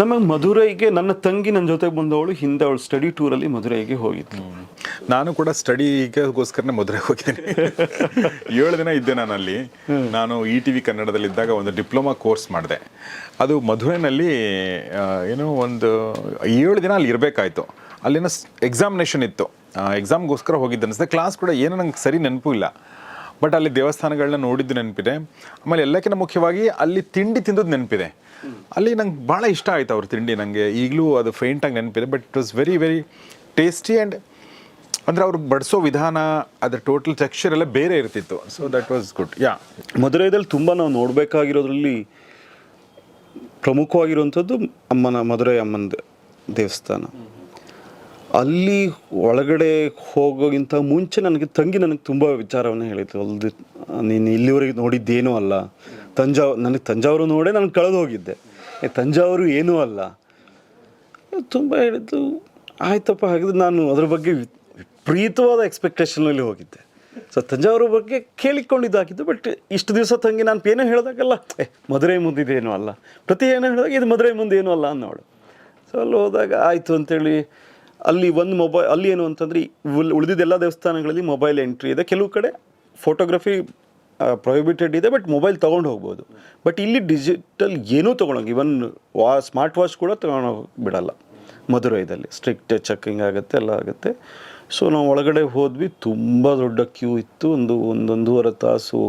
ನಮಗೆ ಮಧುರೈಗೆ ನನ್ನ ತಂಗಿ ನನ್ನ ಜೊತೆಗೆ ಬಂದವಳು ಹಿಂದೆ ಅವಳು ಸ್ಟಡಿ ಟೂರಲ್ಲಿ ಮಧುರೈಗೆ ಹೋಗಿದ್ಲು. ನಾನು ಕೂಡ ಸ್ಟಡಿಗೋಸ್ಕರನೇ ಮಧುರೈ ಹೋಗಿದ್ದೀನಿ. 7 ದಿನ ಇದ್ದೆ ನಾನು ಅಲ್ಲಿ. ನಾನು ETV ಕನ್ನಡದಲ್ಲಿದ್ದಾಗ ಒಂದು ಡಿಪ್ಲೊಮಾ ಕೋರ್ಸ್ ಮಾಡಿದೆ. ಅದು ಮಧುರೈನಲ್ಲಿ ಏನೋ ಒಂದು 7 ದಿನ ಅಲ್ಲಿ ಇರಬೇಕಾಯ್ತು. ಅಲ್ಲಿನ ಎಕ್ಸಾಮಿನೇಷನ್ ಇತ್ತು, ಎಕ್ಸಾಮ್ಗೋಸ್ಕರ ಹೋಗಿದ್ದೆ ಅನಿಸ್ತದೆ. ಕ್ಲಾಸ್ ಕೂಡ ಏನೋ ನಂಗೆ ಸರಿ ನೆನಪು ಇಲ್ಲ, ಬಟ್ ಅಲ್ಲಿ ದೇವಸ್ಥಾನಗಳನ್ನ ನೋಡಿದ್ದು ನೆನಪಿದೆ. ಆಮೇಲೆ ಎಲ್ಲಕ್ಕಿಂತ ಮುಖ್ಯವಾಗಿ ಅಲ್ಲಿ ತಿಂಡಿ ತಿಂದದ್ದು ನೆನಪಿದೆ. ಅಲ್ಲಿ ನಂಗೆ ಭಾಳ ಇಷ್ಟ ಆಯಿತು ಅವ್ರ ತಿಂಡಿ. ನನಗೆ ಈಗಲೂ ಅದು ಫೇಂಟಾಗಿ ನೆನಪಿದೆ, but it was very very tasty. And ಅಂದರೆ ಅವ್ರು ಬಡಿಸೋ ವಿಧಾನ, ಅದರ ಟೋಟಲ್ ಟೆಕ್ಸ್ಚರ್ ಎಲ್ಲ ಬೇರೆ ಇರ್ತಿತ್ತು. So that was good. ಮಧುರೈದಲ್ಲಿ ತುಂಬ ನಾವು ನೋಡಬೇಕಾಗಿರೋದ್ರಲ್ಲಿ ಪ್ರಮುಖವಾಗಿರುವಂಥದ್ದು ಮಧುರೈ ಅಮ್ಮನ ದೇವಸ್ಥಾನ. ಅಲ್ಲಿ ಒಳಗಡೆ ಹೋಗೋಗಿಂತ ಮುಂಚೆ ನನಗೆ ತುಂಬ ವಿಚಾರವನ್ನು ಹೇಳಿತ್ತು. ಅಲ್ದು ನೀನು ಇಲ್ಲಿವರೆಗೆ ನೋಡಿದ್ದೇನೂ ಅಲ್ಲ, ನನಗೆ ತಂಜಾವೂರು ನೋಡೇ ನಾನು ಕಳೆದು ಹೋಗಿದ್ದೆ, ತಂಜಾವೂರು ಏನೂ ಅಲ್ಲ ತುಂಬ ಹೇಳಿದ್ದು. ಆಯ್ತಪ್ಪ, ಹಾಗಿದ್ರೆ ನಾನು ಅದ್ರ ಬಗ್ಗೆ ವಿಪರೀತವಾದ ಎಕ್ಸ್ಪೆಕ್ಟೇಷನಲ್ಲಿ ಹೋಗಿದ್ದೆ. ಸೊ ತಂಜಾವೂರು ಬಗ್ಗೆ ಕೇಳಿಕೊಂಡಿದ್ದಾಗಿದ್ದು. ಬಟ್ ಇಷ್ಟು ದಿವಸ ತಂಗಿ ನಾನು ಏನೋ ಹೇಳಿದಾಗಲ್ಲ ಮಧುರೈ ಮುಂದಿದೇನೂ ಅಲ್ಲ, ಪ್ರತಿ ಏನೋ ಹೇಳಿದಾಗ ಇದು ಮಧುರೈ ಮುಂದೆ ಏನೂ ಅಲ್ಲ ಅನ್ನೋಳು. ಸೊ ಅಲ್ಲಿ ಹೋದಾಗ ಆಯಿತು ಅಂತೇಳಿ ಅಲ್ಲಿ ಒಂದು ಮೊಬೈಲ್, ಅಲ್ಲಿ ಏನು ಅಂತಂದರೆ ಉಳಿದಿದ್ದ ಎಲ್ಲ ದೇವಸ್ಥಾನಗಳಲ್ಲಿ ಮೊಬೈಲ್ ಎಂಟ್ರಿ ಇದೆ. ಕೆಲವು ಕಡೆ ಫೋಟೋಗ್ರಫಿ ಪ್ರೊಹಿಬಿಟೆಡ್ ಇದೆ, ಬಟ್ ಮೊಬೈಲ್ ತೊಗೊಂಡು ಹೋಗ್ಬೋದು. ಬಟ್ ಇಲ್ಲಿ ಡಿಜಿಟಲ್ ಏನೂ ತೊಗೊಳಂಗೆ, ಇವನ್ ಸ್ಮಾರ್ಟ್ ವಾಚ್ ಕೂಡ ತೊಗೊಂಡು ಬಿಡಲ್ಲ ಮಧುರೈದಲ್ಲಿ. ಸ್ಟ್ರಿಕ್ಟ್ ಚೆಕ್ಕಿಂಗ್ ಆಗುತ್ತೆ, ಎಲ್ಲ ಆಗುತ್ತೆ. ಸೊ ನಾವು ಒಳಗಡೆ ಹೋದ್ವಿ, ತುಂಬ ದೊಡ್ಡ ಕ್ಯೂ ಇತ್ತು. 1.5 ತಾಸು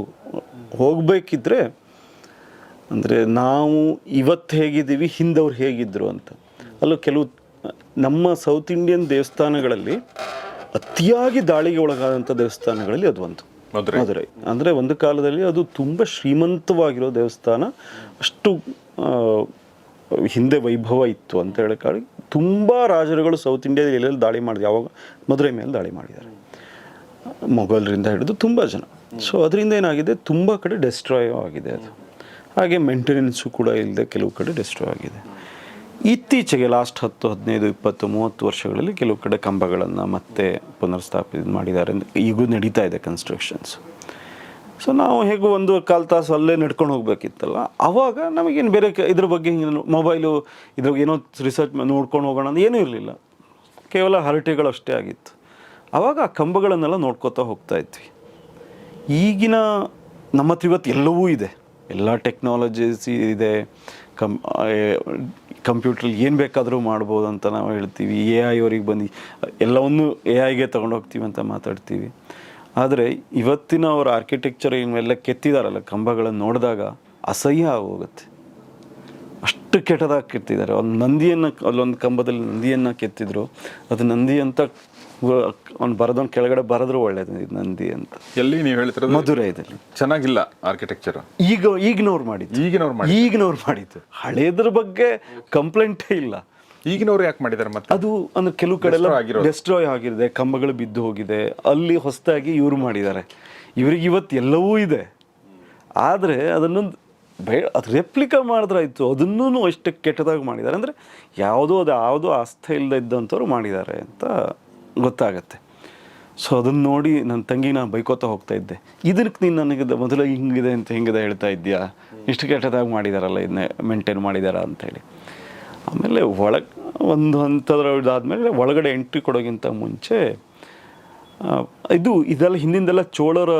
ಹೋಗಬೇಕಿದ್ರೆ, ಅಂದರೆ ನಾವು ಇವತ್ತು ಹೇಗಿದ್ದೀವಿ, ಹಿಂದವ್ರು ಹೇಗಿದ್ದರು ಅಂತ. ಅಲ್ಲೂ ಕೆಲವು ನಮ್ಮ ಸೌತ್ ಇಂಡಿಯನ್ ದೇವಸ್ಥಾನಗಳಲ್ಲಿ ಅತಿಯಾಗಿ ದಾಳಿಗೆ ಒಳಗಾದಂಥ ದೇವಸ್ಥಾನಗಳಲ್ಲಿ ಅದು ಒಂದು ಮಧುರೈ. ಅಂದರೆ ಒಂದು ಕಾಲದಲ್ಲಿ ಅದು ತುಂಬ ಶ್ರೀಮಂತವಾಗಿರೋ ದೇವಸ್ಥಾನ, ಅಷ್ಟು ಹಿಂದೆ ವೈಭವ ಇತ್ತು ಅಂತ ಹೇಳಿ ಕಾಳಿ ತುಂಬ ರಾಜರುಗಳು ಸೌತ್ ಇಂಡಿಯಾದಲ್ಲಿ ಎಲ್ಲೆಲ್ಲಿ ದಾಳಿ ಮಾಡಿದ್ರು. ಯಾವಾಗ ಮಧುರೈ ಮೇಲೆ ದಾಳಿ ಮಾಡಿದ್ದಾರೆ, ಮೊಘಲರಿಂದ ಹಿಡಿದು ತುಂಬ ಜನ. ಸೊ ಅದರಿಂದ ಏನಾಗಿದೆ, ತುಂಬ ಕಡೆ ಡೆಸ್ಟ್ರಾಯ್ ಆಗಿದೆ ಅದು. ಹಾಗೆ ಮೇಂಟೆನೆನ್ಸು ಕೂಡ ಇಲ್ಲದೆ ಕೆಲವು ಕಡೆ ಡೆಸ್ಟ್ರಾಯ್ ಆಗಿದೆ. ಇತ್ತೀಚೆಗೆ ಲಾಸ್ಟ್ 10, 15, 20, 30 ವರ್ಷಗಳಲ್ಲಿ ಕೆಲವು ಕಡೆ ಕಂಬಗಳನ್ನು ಮತ್ತೆ ಪುನರ್ಸ್ಥಾಪಿತ ಮಾಡಿದ್ದಾರೆ. ಈಗೂ ನಡೀತಾ ಇದೆ ಕನ್ಸ್ಟ್ರಕ್ಷನ್ಸ್. ಸೊ ನಾವು ಹೇಗೂ ಒಂದು ಕಾಲು ತಾಸು ಅಲ್ಲೇ ನಡ್ಕೊಂಡು ಹೋಗ್ಬೇಕಿತ್ತಲ್ಲ, ಆವಾಗ ನಮಗೇನು ಬೇರೆ ಇದ್ರ ಬಗ್ಗೆ ಹಿಂಗೆ ಮೊಬೈಲು ಇದ್ರಾಗ ಏನೋ ರಿಸರ್ಚ್ ನೋಡ್ಕೊಂಡು ಹೋಗೋಣ ಅಂತ ಏನೂ ಇರಲಿಲ್ಲ, ಕೇವಲ ಹರಟೆಗಳು ಅಷ್ಟೇ ಆಗಿತ್ತು. ಆವಾಗ ಆ ಕಂಬಗಳನ್ನೆಲ್ಲ ನೋಡ್ಕೋತಾ ಹೋಗ್ತಾ ಇದ್ವಿ. ಈಗಿನ ನಮ್ಮ ಹತ್ರ ಇವತ್ತು ಎಲ್ಲವೂ ಇದೆ, ಎಲ್ಲ ಟೆಕ್ನಾಲಜೀಸ್ ಇದೆ, ಕಂಪ್ಯೂಟ್ರಲ್ಲಿ ಏನು ಬೇಕಾದರೂ ಮಾಡ್ಬೋದು ಅಂತ ನಾವು ಹೇಳ್ತೀವಿ. AI ಅವ್ರಿಗೆ ಬಂದು ಎಲ್ಲವನ್ನೂ AI ಗೆ ತೊಗೊಂಡೋಗ್ತೀವಿ ಅಂತ ಮಾತಾಡ್ತೀವಿ. ಆದರೆ ಇವತ್ತಿನ ಅವ್ರ ಆರ್ಕಿಟೆಕ್ಚರ್ ಇವೆಲ್ಲ ಕೆತ್ತಿದಾರಲ್ಲ ಕಂಬಗಳನ್ನು ನೋಡಿದಾಗ ಅಸಹ್ಯ ಆಗೋಗುತ್ತೆ, ಅಷ್ಟು ಕೆಟ್ಟದಾಗಿ ಕೆತ್ತಿದ್ದಾರೆ. ಒಂದು ನಂದಿಯನ್ನು, ಅಲ್ಲೊಂದು ಕಂಬದಲ್ಲಿ ನಂದಿಯನ್ನು ಕೆತ್ತಿದ್ರು, ಅದು ನಂದಿ ಅಂತ ಅವ್ನು ಬರೆದವ್ನು ಕೆಳಗಡೆ ಬರೆದ್ರು ಒಳ್ಳೇದು ನಂದಿ ಅಂತ. ಎಲ್ಲಿ ನೀವು ಹೇಳ್ತಿರೋದು? ಮಧುರೈದಲ್ಲಿ. ಚೆನ್ನಾಗಿಲ್ಲ ಆರ್ಕಿಟೆಕ್ಚರ್. ಈಗಿನವ್ರು ಮಾಡಿದ್ದು ಹಳೇದ್ರ ಬಗ್ಗೆ ಕಂಪ್ಲೇಂಟೇ ಇಲ್ಲ. ಈಗಿನವ್ರು ಯಾಕೆ ಮಾಡಿದ್ದಾರೆ ಮತ್ತೆ? ಅದು ಅಂದ್ರೆ ಕೆಲವು ಕಡೆ ಎಲ್ಲ ಡೆಸ್ಟ್ರಾಯ್ ಆಗಿದೆ, ಕಂಬಗಳು ಬಿದ್ದು ಹೋಗಿದೆ, ಅಲ್ಲಿ ಹೊಸದಾಗಿ ಇವರು ಮಾಡಿದ್ದಾರೆ. ಇವ್ರಿಗೆ ಇವತ್ತು ಎಲ್ಲವೂ ಇದೆ, ಆದರೆ ಅದನ್ನು ಅದು ರೆಪ್ಲಿಕಾ ಮಾಡಿದ್ರಾಯ್ತು, ಅದನ್ನೂ ಅಷ್ಟು ಕೆಟ್ಟದಾಗಿ ಮಾಡಿದ್ದಾರೆ. ಅಂದರೆ ಯಾವುದೋ ಆಸ್ಥೆ ಇಲ್ಲದೆ ಇದ್ದಂಥವ್ರು ಮಾಡಿದ್ದಾರೆ ಅಂತ ಗೊತ್ತಾಗತ್ತೆ. ಸೊ ಅದನ್ನು ನೋಡಿ ನನ್ನ ತಂಗಿ ನಾನು ಬೈಕೋತಾ ಹೋಗ್ತಾ ಇದ್ದೆ, ಇದಕ್ಕೆ ನೀನು ನನಗೆ ಮೊದಲು ಹಿಂಗಿದೆ ಅಂತ ಹಿಂಗಿದೆ ಹೇಳ್ತಾ ಇದ್ದೀಯಾ, ಇಷ್ಟು ಕೆಟ್ಟದಾಗಿ ಮಾಡಿದಾರಲ್ಲ, ಇದನ್ನೇ ಮೇಂಟೈನ್ ಮಾಡಿದಾರ ಅಂಥೇಳಿ. ಆಮೇಲೆ ಒಂದು ಹಂತದ ಇದಾದಮೇಲೆ ಒಳಗಡೆ ಎಂಟ್ರಿ ಕೊಡೋಕ್ಕಿಂತ ಮುಂಚೆ ಇದೆಲ್ಲ ಹಿಂದಿಂದೆಲ್ಲ ಚೋಳರ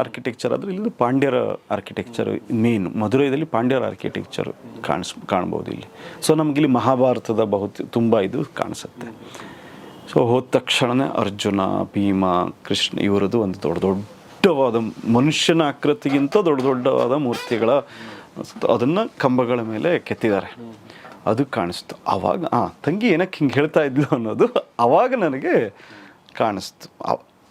ಆರ್ಕಿಟೆಕ್ಚರ್ ಆದರೆ ಇಲ್ಲಿ ಪಾಂಡ್ಯರ ಆರ್ಕಿಟೆಕ್ಚರ್ ಮೇನ್. ಮಧುರೈದಲ್ಲಿ ಪಾಂಡ್ಯರ ಆರ್ಕಿಟೆಕ್ಚರ್ ಕಾಣ್ಬೋದು ಇಲ್ಲಿ. ಸೊ ನಮಗಿಲ್ಲಿ ಮಹಾಭಾರತದ ತುಂಬ ಇದು ಕಾಣಿಸುತ್ತೆ. ಸೊ ಹೋದ ತಕ್ಷಣವೇ ಅರ್ಜುನ, ಭೀಮ, ಕೃಷ್ಣ ಇವರದ್ದು ಒಂದು ದೊಡ್ಡವಾದ ಮನುಷ್ಯನ ಆಕೃತಿಗಿಂತ ದೊಡ್ಡವಾದ ಮೂರ್ತಿಗಳ ಅದನ್ನು ಕಂಬಗಳ ಮೇಲೆ ಕೆತ್ತಿದ್ದಾರೆ. ಅದು ಕಾಣಿಸ್ತು. ಆವಾಗ ತಂಗಿ ಏನಕ್ಕೆ ಹಿಂಗೆ ಹೇಳ್ತಾ ಇದ್ಲು ಅನ್ನೋದು ಆವಾಗ ನನಗೆ ಕಾಣಿಸ್ತು.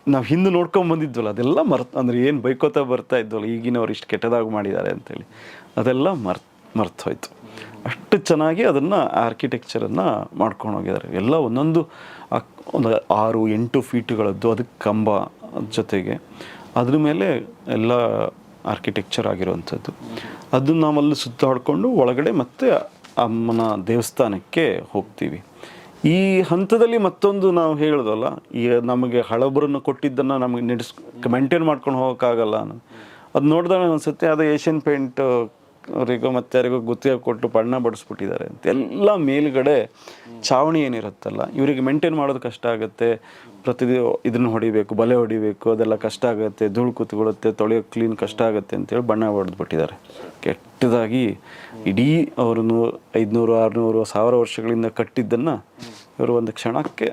ನಾವು ಹಿಂದೆ ನೋಡ್ಕೊಂಬಂದಿದ್ವಲ್ಲ ಅದೆಲ್ಲ ಅಂದರೆ ಏನು ಬೈಕೋತಾ ಬರ್ತಾ ಇದ್ವಲ್ಲ ಈಗಿನವ್ರು ಇಷ್ಟು ಕೆಟ್ಟದಾಗಿ ಮಾಡಿದ್ದಾರೆ ಅಂಥೇಳಿ, ಅದೆಲ್ಲ ಮರ್ತೋಯ್ತು. ಅಷ್ಟು ಚೆನ್ನಾಗಿ ಅದನ್ನು ಆರ್ಕಿಟೆಕ್ಚರನ್ನು ಮಾಡ್ಕೊಂಡು ಹೋಗಿದ್ದಾರೆ. ಎಲ್ಲ ಒಂದು 6-8 ಫೀಟ್ಗಳದ್ದು ಅದಕ್ಕೆ ಕಂಬ ಜೊತೆಗೆ ಅದ್ರ ಮೇಲೆ ಎಲ್ಲ ಆರ್ಕಿಟೆಕ್ಚರ್ ಆಗಿರುವಂಥದ್ದು. ಅದನ್ನು ನಾವಲ್ಲಿ ಸುತ್ತಾಡಿಕೊಂಡು ಒಳಗಡೆ ಮತ್ತೆ ಅಮ್ಮನ ದೇವಸ್ಥಾನಕ್ಕೆ ಹೋಗ್ತೀವಿ. ಈ ಹಂತದಲ್ಲಿ ಮತ್ತೊಂದು ನಾವು ಹೇಳೋದಲ್ಲ, ಈ ನಮಗೆ ಹಳಬರನ್ನು ಕೊಟ್ಟಿದ್ದನ್ನು ನಮಗೆ ಮೇಂಟೈನ್ ಮಾಡ್ಕೊಂಡು ಹೋಗೋಕ್ಕಾಗಲ್ಲ. ಅದು ನೋಡಿದಾಗ ಅನಿಸುತ್ತೆ ಅದು ಏಷ್ಯನ್ ಪೇಂಟ್ ಅವರಿಗೋ ಮತ್ತೆ ಯಾರಿಗೋ ಗುತ್ತಿಗೆ ಕೊಟ್ಟು ಬಣ್ಣ ಬಡಿಸ್ಬಿಟ್ಟಿದ್ದಾರೆ ಅಂತ. ಎಲ್ಲ ಮೇಲುಗಡೆ ಛಾವಣಿ ಏನಿರುತ್ತಲ್ಲ ಇವರಿಗೆ ಮೇಂಟೈನ್ ಮಾಡೋದು ಕಷ್ಟ ಆಗುತ್ತೆ. ಇದನ್ನು ಹೊಡಿಬೇಕು, ಬಲೆ ಹೊಡಿಬೇಕು, ಅದೆಲ್ಲ ಕಷ್ಟ ಆಗುತ್ತೆ, ಧೂಳು ಕೂತ್ಕೊಳ್ಳುತ್ತೆ, ತೊಳೆಯೋಕೆ ಕ್ಲೀನ್ ಕಷ್ಟ ಆಗುತ್ತೆ ಅಂತೇಳಿ ಬಣ್ಣ ಹೊಡೆದ್ಬಿಟ್ಟಿದ್ದಾರೆ ಕೆಟ್ಟದಾಗಿ. ಇಡೀ ಅವರು 500, 600, 1000 ವರ್ಷಗಳಿಂದ ಕಟ್ಟಿದ್ದನ್ನು ಇವರು ಒಂದು ಕ್ಷಣಕ್ಕೆ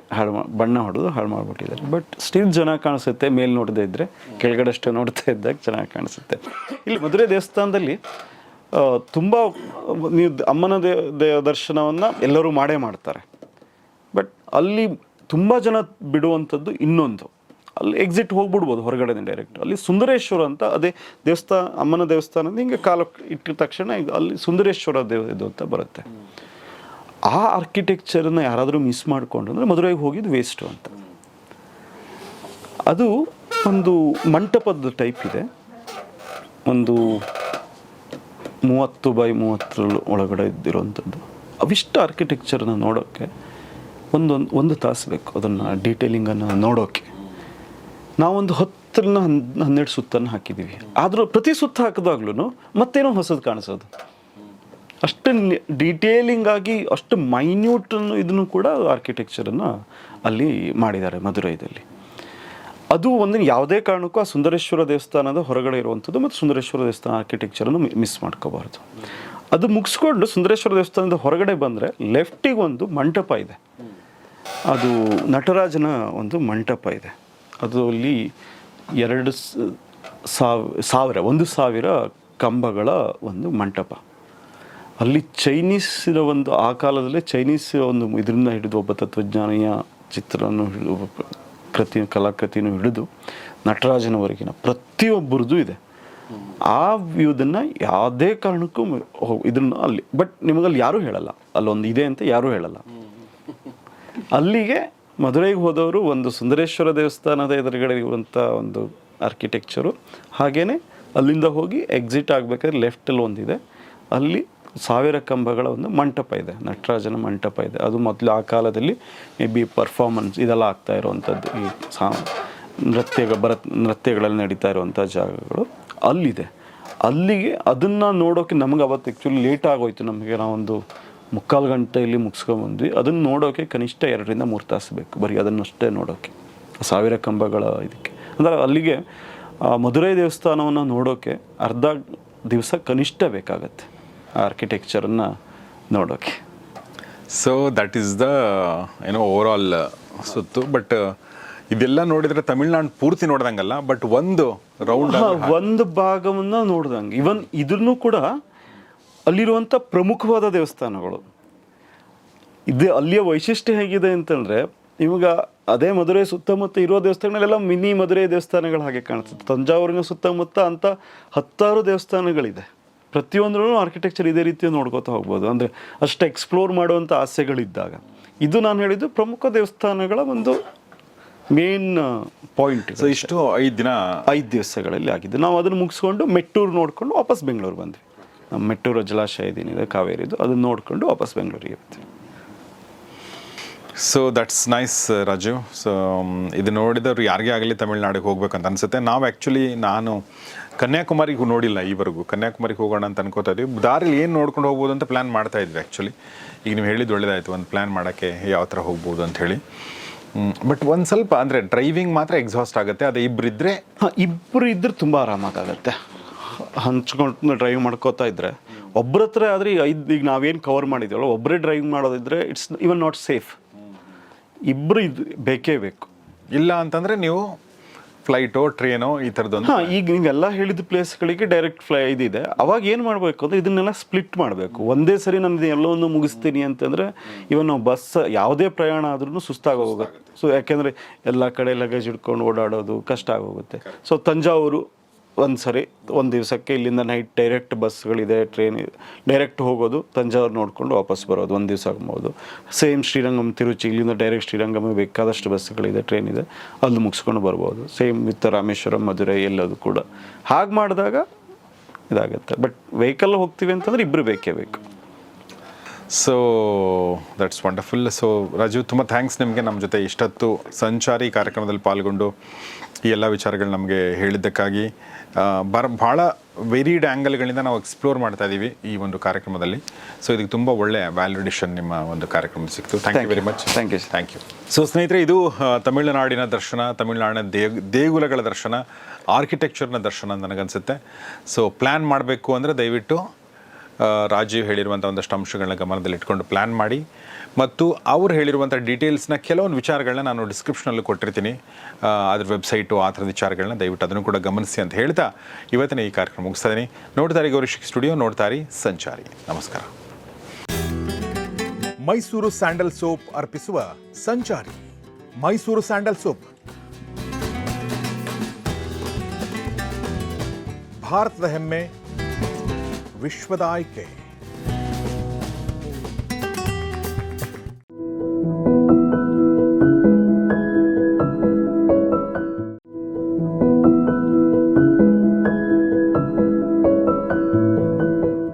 ಬಣ್ಣ ಹೊಡೆದು ಹಾಳು ಮಾಡಿಬಿಟ್ಟಿದ್ದಾರೆ. ಬಟ್ ಸ್ಟಿಲ್ ಚೆನ್ನಾಗಿ ಕಾಣಿಸುತ್ತೆ, ಮೇಲೆ ನೋಡದೇ ಇದ್ದರೆ, ಕೆಳಗಡೆ ಅಷ್ಟೇ ನೋಡ್ತಾ ಇದ್ದಾಗ ಚೆನ್ನಾಗಿ ಕಾಣಿಸುತ್ತೆ. ಇಲ್ಲಿ ಮಧುರೈ ದೇವಸ್ಥಾನದಲ್ಲಿ ತುಂಬ ನೀವು ಅಮ್ಮನ ದರ್ಶನವನ್ನು ಎಲ್ಲರೂ ಮಾಡ್ತಾರೆ. ಬಟ್ ಅಲ್ಲಿ ತುಂಬ ಜನ ಬಿಡುವಂಥದ್ದು ಇನ್ನೊಂದು, ಅಲ್ಲಿ ಎಕ್ಸಿಟ್ ಹೋಗ್ಬಿಡ್ಬೋದು ಹೊರಗಡೆ ಡೈರೆಕ್ಟ್. ಅಲ್ಲಿ ಸುಂದರೇಶ್ವರ ಅಂತ ಅದೇ ಅಮ್ಮನ ದೇವಸ್ಥಾನದ ಹಿಂಗೆ ಕಾಲ ಇಟ್ಟಿದ ತಕ್ಷಣ ಅಲ್ಲಿ ಸುಂದರೇಶ್ವರ ಇದು ಅಂತ ಬರುತ್ತೆ. ಆ ಆರ್ಕಿಟೆಕ್ಚರನ್ನು ಯಾರಾದರೂ ಮಿಸ್ ಮಾಡಿಕೊಂಡು ಅಂದರೆ ಮಧುರೈಗೆ ಹೋಗಿದ್ದು ವೇಸ್ಟು ಅಂತ. ಅದು ಒಂದು ಮಂಟಪದ ಟೈಪ್ ಇದೆ, ಒಂದು 30 by 30 ಒಳಗಡೆ ಇದ್ದಿರೋವಂಥದ್ದು. ಅವಿಷ್ಟು ಆರ್ಕಿಟೆಕ್ಚರನ್ನ ನೋಡೋಕ್ಕೆ ಒಂದು ತಾಸು ಬೇಕು, ಅದನ್ನು ಡೀಟೇಲಿಂಗನ್ನು ನೋಡೋಕ್ಕೆ. ನಾವೊಂದು 10-12 ಸುತ್ತನ್ನು ಹಾಕಿದ್ದೀವಿ. ಆದರೂ ಪ್ರತಿ ಸುತ್ತ ಹಾಕಿದಾಗ್ಲೂ ಮತ್ತೇನೋ ಹೊಸದು ಕಾಣಿಸೋದು. ಅಷ್ಟು ಡೀಟೇಲಿಂಗ್ ಆಗಿ ಅಷ್ಟು ಮೈನ್ಯೂಟನ್ನು ಇದನ್ನು ಕೂಡ ಆರ್ಕಿಟೆಕ್ಚರನ್ನು ಅಲ್ಲಿ ಮಾಡಿದ್ದಾರೆ ಮಧುರೈದಲ್ಲಿ. ಅದು ಒಂದು ಯಾವುದೇ ಕಾರಣಕ್ಕೂ ಆ ಸುಂದರೇಶ್ವರ ದೇವಸ್ಥಾನದ ಹೊರಗಡೆ ಇರುವಂಥದ್ದು ಮತ್ತು ಸುಂದರೇಶ್ವರ ದೇವಸ್ಥಾನ ಆರ್ಕಿಟೆಕ್ಚರನ್ನು ಮಿಸ್ ಮಾಡ್ಕೋಬಾರ್ದು. ಅದು ಮುಗಿಸ್ಕೊಂಡು ಸುಂದರೇಶ್ವರ ದೇವಸ್ಥಾನದ ಹೊರಗಡೆ ಬಂದರೆ ಲೆಫ್ಟಿಗೆ ಒಂದು ಮಂಟಪ ಇದೆ, ಅದು ನಟರಾಜನ ಒಂದು ಮಂಟಪ ಇದೆ. ಅದು ಅಲ್ಲಿ 1,000 ಕಂಬಗಳ ಒಂದು ಮಂಟಪ. ಅಲ್ಲಿ ಚೈನೀಸಿನ ಒಂದು ಆ ಕಾಲದಲ್ಲೇ ಚೈನೀಸ್ ಒಂದು ಇದರಿಂದ ಹಿಡಿದು ಒಬ್ಬ ತತ್ವಜ್ಞಾನಿಯ ಚಿತ್ರವನ್ನು ಕಲಾಕೃತಿನೂ ಹಿಡಿದು ನಟರಾಜನವರೆಗಿನ ಪ್ರತಿಯೊಬ್ಬರದ್ದು ಇದೆ. ಆ ವ್ಯೂದನ್ನು ಯಾವುದೇ ಕಾರಣಕ್ಕೂ ಇದನ್ನು ಅಲ್ಲಿ ಬಟ್ ನಿಮಗಲ್ಲಿ ಯಾರೂ ಹೇಳಲ್ಲ, ಅಲ್ಲೊಂದು ಇದೆ ಅಂತ ಯಾರೂ ಹೇಳಲ್ಲ. ಅಲ್ಲಿಗೆ ಮಧುರೈಗೆ ಹೋದವರು ಒಂದು ಸುಂದರೇಶ್ವರ ದೇವಸ್ಥಾನದ ಎದುರುಗಡೆ ಇರುವಂಥ ಒಂದು ಆರ್ಕಿಟೆಕ್ಚರು, ಹಾಗೆಯೇ ಅಲ್ಲಿಂದ ಹೋಗಿ ಎಕ್ಸಿಟ್ ಆಗಬೇಕಾದ್ರೆ ಲೆಫ್ಟಲ್ಲಿ ಒಂದಿದೆ, ಅಲ್ಲಿ 1000 ಕಂಬಗಳ ಒಂದು ಮಂಟಪ ಇದೆ, ನಟರಾಜನ ಮಂಟಪ ಇದೆ. ಅದು ಮೊದಲು ಆ ಕಾಲದಲ್ಲಿ ಮೇ ಬಿ ಪರ್ಫಾರ್ಮೆನ್ಸ್ ಇದೆಲ್ಲ ಆಗ್ತಾ ಇರುವಂಥದ್ದು, ಈ ನೃತ್ಯಗಳಲ್ಲಿ ನಡೀತಾ ಇರುವಂಥ ಜಾಗಗಳು. ಅಲ್ಲಿದೆ. ಅಲ್ಲಿಗೆ ಅದನ್ನು ನೋಡೋಕ್ಕೆ ನಮಗೆ ಅವತ್ತು ಆ್ಯಕ್ಚುಲಿ ಲೇಟ್ ಆಗೋಯ್ತು. ನಮಗೆ ನಾವೊಂದು 3/4 ಗಂಟೆಯಲ್ಲಿ ಮುಗಿಸ್ಕೊಂಡ್ಬಂದ್ವಿ. ಅದನ್ನು ನೋಡೋಕ್ಕೆ ಕನಿಷ್ಠ 2 3 ತಾಸು ಬೇಕು ಬರೀ ಅದನ್ನಷ್ಟೇ ನೋಡೋಕ್ಕೆ, 1000 ಕಂಬಗಳ ಇದಕ್ಕೆ. ಅಂದರೆ ಅಲ್ಲಿಗೆ ಮಧುರೈ ದೇವಸ್ಥಾನವನ್ನು ನೋಡೋಕ್ಕೆ ಅರ್ಧ ದಿವಸ ಕನಿಷ್ಠ ಬೇಕಾಗತ್ತೆ ಆರ್ಕಿಟೆಕ್ಚರನ್ನು ನೋಡೋಕ್ಕೆ. So that is the over all ಸುತ್ತು. ಬಟ್ ಇದೆಲ್ಲ ನೋಡಿದರೆ ತಮಿಳ್ನಾಡು ಪೂರ್ತಿ ನೋಡ್ದಂಗಲ್ಲ, ಬಟ್ ಒಂದು ರೌಂಡ್ ಒಂದು ಭಾಗವನ್ನು ನೋಡ್ದಂಗೆ. ಇವನ್ ಇದನ್ನು ಕೂಡ ಅಲ್ಲಿರುವಂಥ ಪ್ರಮುಖವಾದ ದೇವಸ್ಥಾನಗಳು ಇದು. ಅಲ್ಲಿಯ ವೈಶಿಷ್ಟ್ಯ ಹೇಗಿದೆ ಅಂತಂದರೆ, ಇವಾಗ ಅದೇ ಮಧುರೈ ಸುತ್ತಮುತ್ತ ಇರೋ ದೇವಸ್ಥಾನಗಳೆಲ್ಲ ಮಿನಿ ಮಧುರೈ ದೇವಸ್ಥಾನಗಳು ಹಾಗೆ ಕಾಣಿಸುತ್ತೆ. ತಂಜಾವೂರಿನ ಸುತ್ತಮುತ್ತ ಅಂತ 10 ದೇವಸ್ಥಾನಗಳಿದೆ. ಪ್ರತಿಯೊಂದರಲ್ಲೂ ಆರ್ಕಿಟೆಕ್ಚರ್ ಇದೇ ರೀತಿ ನೋಡ್ಕೋತಾ ಹೋಗ್ಬೋದು. ಅಂದರೆ ಅಷ್ಟು ಎಕ್ಸ್ಪ್ಲೋರ್ ಮಾಡುವಂಥ ಆಸೆಗಳಿದ್ದಾಗ ಇದು ನಾನು ಹೇಳಿದ್ದು ಪ್ರಮುಖ ದೇವಸ್ಥಾನಗಳ ಒಂದು ಮೇನ್ ಪಾಯಿಂಟ್. ಸೊ ಇಷ್ಟು 5 ದಿವಸಗಳಲ್ಲಿ ಆಗಿದ್ದು. ನಾವು ಅದನ್ನು ಮುಗಿಸ್ಕೊಂಡು ಮೆಟ್ಟೂರು ನೋಡಿಕೊಂಡು ವಾಪಸ್ ಬೆಂಗಳೂರು ಬಂದ್ವಿ. ನಮ್ಮ ಮೆಟ್ಟೂರು ಜಲಾಶಯ ಏನಿದೆ ಕಾವೇರಿದು, ಅದನ್ನು ನೋಡಿಕೊಂಡು ವಾಪಸ್ ಬೆಂಗಳೂರಿಗೆ ಬಂದ್ವಿ. So that's nice Raju. So ಇದು ನೋಡಿದವರು ಯಾರಿಗೇ ಆಗಲಿ ತಮಿಳ್ನಾಡಿಗೆ ಹೋಗ್ಬೇಕಂತ ಅನಿಸುತ್ತೆ. ನಾವು ಆ್ಯಕ್ಚುಲಿ ನಾನು ಕನ್ಯಾಕುಮಾರಿಗೆ ನೋಡಿಲ್ಲ ಈವರೆಗೂ. ಕನ್ಯಾಕುಮಾರಿಗೆ ಹೋಗೋಣ ಅಂತ ಅನ್ಕೋತಾ ಇದ್ವಿ. ದಾರಿಲಿ ಏನು ನೋಡ್ಕೊಂಡು ಹೋಗ್ಬೋದು ಅಂತ ಪ್ಲ್ಯಾನ್ ಮಾಡ್ತಾ ಇದ್ವಿ ಆ್ಯಕ್ಚುಲಿ. ಈಗ ನೀವು ಹೇಳಿದ್ದು ಒಳ್ಳೇದಾಯಿತು, ಒಂದು ಪ್ಲ್ಯಾನ್ ಮಾಡೋಕ್ಕೆ ಯಾವ ಥರ ಹೋಗ್ಬೋದು ಅಂಥೇಳಿ. ಬಟ್ ಒಂದು ಸ್ವಲ್ಪ ಅಂದರೆ ಡ್ರೈವಿಂಗ್ ಮಾತ್ರ ಎಕ್ಸಾಸ್ಟ್ ಆಗುತ್ತೆ. ಅದು ಇಬ್ಬರು ಇದ್ದರೆ ತುಂಬ ಆರಾಮಾಗುತ್ತೆ. ಹಂಚ್ಕೊಂಡು ಡ್ರೈವ್ ಮಾಡ್ಕೋತಾ ಇದ್ದರೆ ಒಬ್ಬರ ಹತ್ರ ಆದರೆ ಈಗ ನಾವೇನು ಕವರ್ ಮಾಡಿದ್ದೀವಲ್ಲ, ಒಬ್ಬರೇ ಡ್ರೈವ್ ಮಾಡೋದಿದ್ರೆ ಇಟ್ಸ್ ಇವನ್ ನಾಟ್ ಸೇಫ್. ಇಬ್ಬರು ಬೇಕೇ ಬೇಕು. ಇಲ್ಲ ಅಂತಂದರೆ ನೀವು ಫ್ಲೈಟೋ ಟ್ರೈನೋ ಈ ಥರದ್ದೊಂದು. ಈಗ ನೀವೆಲ್ಲ ಹೇಳಿದ ಪ್ಲೇಸ್ಗಳಿಗೆ ಡೈರೆಕ್ಟ್ ಇದಿದೆ. ಅವಾಗ ಏನು ಮಾಡಬೇಕು ಅಂದರೆ ಇದನ್ನೆಲ್ಲ ಸ್ಪ್ಲಿಟ್ ಮಾಡಬೇಕು. ಒಂದೇ ಸರಿ ನಾನು ಎಲ್ಲವನ್ನು ಮುಗಿಸ್ತೀನಿ ಅಂತಂದರೆ ಇವನ್ ನಾವು ಬಸ್ ಯಾವುದೇ ಪ್ರಯಾಣ ಆದ್ರೂ ಸುಸ್ತಾಗಿ ಹೋಗುತ್ತೆ. ಸೊ ಯಾಕೆಂದರೆ ಎಲ್ಲ ಕಡೆ ಲಗೇಜ್ ಹಿಡ್ಕೊಂಡು ಓಡಾಡೋದು ಕಷ್ಟ ಆಗೋಗುತ್ತೆ. ಸೊ ತಂಜಾವೂರು ಒಂದು ದಿವಸಕ್ಕೆ ಇಲ್ಲಿಂದ ನೈಟ್ ಡೈರೆಕ್ಟ್ ಬಸ್ಗಳಿದೆ, ಟ್ರೈನ್ ಡೈರೆಕ್ಟ್ ಹೋಗೋದು, ತಂಜಾವೂರು ನೋಡಿಕೊಂಡು ವಾಪಸ್ ಬರೋದು, ಒಂದು ದಿವಸ ಆಗ್ಬೋದು. ಸೇಮ್ ಶ್ರೀರಂಗಂ ತಿರುಚಿ, ಇಲ್ಲಿಂದ ಡೈರೆಕ್ಟ್ ಶ್ರೀರಂಗಮ ಬೇಕಾದಷ್ಟು ಬಸ್ಗಳಿದೆ, ಟ್ರೈನ್ ಇದೆ, ಅಲ್ಲಿ ಮುಗಿಸ್ಕೊಂಡು ಬರ್ಬೋದು. ಸೇಮ್ ವಿತ್ ರಾಮೇಶ್ವರಂ, ಮಧುರೈ ಎಲ್ಲದು ಕೂಡ ಹಾಗೆ ಮಾಡಿದಾಗ ಇದಾಗುತ್ತೆ. ಬಟ್ ವೆಹಿಕಲ್ ಹೋಗ್ತೀವಿ ಅಂತಂದರೆ ಇಬ್ಬರು ಬೇಕೇ ಬೇಕು. So that's wonderful. So Raju, ತುಂಬ ಥ್ಯಾಂಕ್ಸ್ ನಿಮಗೆ ನಮ್ಮ ಜೊತೆ ಇಷ್ಟೊತ್ತು ಸಂಚಾರಿ ಕಾರ್ಯಕ್ರಮದಲ್ಲಿ ಪಾಲ್ಗೊಂಡು ಈ ಎಲ್ಲ ವಿಚಾರಗಳು ನಮಗೆ ಹೇಳಿದ್ದಕ್ಕಾಗಿ. ಭಾಳ ವೆರಿಡ್ ಆ್ಯಂಗಲ್ಗಳಿಂದ ನಾವು ಎಕ್ಸ್ಪ್ಲೋರ್ ಮಾಡ್ತಾ ಇದ್ದೀವಿ ಈ ಒಂದು ಕಾರ್ಯಕ್ರಮದಲ್ಲಿ. ಸೊ ಇದಕ್ಕೆ ತುಂಬ ಒಳ್ಳೆಯ ವ್ಯಾಲಿಡೇಷನ್ ನಿಮ್ಮ ಒಂದು ಕಾರ್ಯಕ್ರಮ ಸಿಕ್ತು. Thank you very much. Thank you. So ಸ್ನೇಹಿತರೆ, ಇದು ತಮಿಳುನಾಡಿನ ದರ್ಶನ, ತಮಿಳುನಾಡಿನ ದೇಗುಲಗಳ ದರ್ಶನ, ಆರ್ಕಿಟೆಕ್ಚರ್ನ ದರ್ಶನ ನನಗನ್ಸುತ್ತೆ. ಸೊ ಪ್ಲ್ಯಾನ್ ಮಾಡಬೇಕು ಅಂದರೆ ದಯವಿಟ್ಟು ರಾಜೀವ್ ಹೇಳಿರುವಂಥ ಒಂದಷ್ಟು ಅಂಶಗಳನ್ನ ಗಮನದಲ್ಲಿಟ್ಕೊಂಡು ಪ್ಲ್ಯಾನ್ ಮಾಡಿ. ಮತ್ತು ಅವ್ರು ಹೇಳಿರುವಂಥ ಡೀಟೇಲ್ಸ್ನ ಕೆಲವೊಂದು ವಿಚಾರಗಳನ್ನ ನಾನು ಡಿಸ್ಕ್ರಿಪ್ಷನಲ್ಲೂ ಕೊಟ್ಟಿರ್ತೀನಿ. ಅದ್ರ ವೆಬ್ಸೈಟು ಆ ಥರದ ವಿಚಾರಗಳನ್ನ ದಯವಿಟ್ಟು ಅದನ್ನು ಕೂಡ ಗಮನಿಸಿ ಅಂತ ಹೇಳ್ತಾ ಇವತ್ತಿನ ಈ ಕಾರ್ಯಕ್ರಮ ಮುಗಿಸ್ತಾ ಇದ್ದೀನಿ. ನೋಡ್ತಾರೆ ಗೌರಿಶಿಕ್ ಸ್ಟುಡಿಯೋ, ನೋಡ್ತಾರೆ ಸಂಚಾರಿ. ನಮಸ್ಕಾರ. ಮೈಸೂರು ಸ್ಯಾಂಡಲ್ ಸೋಪ್ ಅರ್ಪಿಸುವ ಸಂಚಾರಿ. ಮೈಸೂರು ಸ್ಯಾಂಡಲ್ ಸೋಪ್ ಭಾರತದ ಹೆಮ್ಮೆ, ವಿಶ್ವದ ಆಯ್ಕೆ.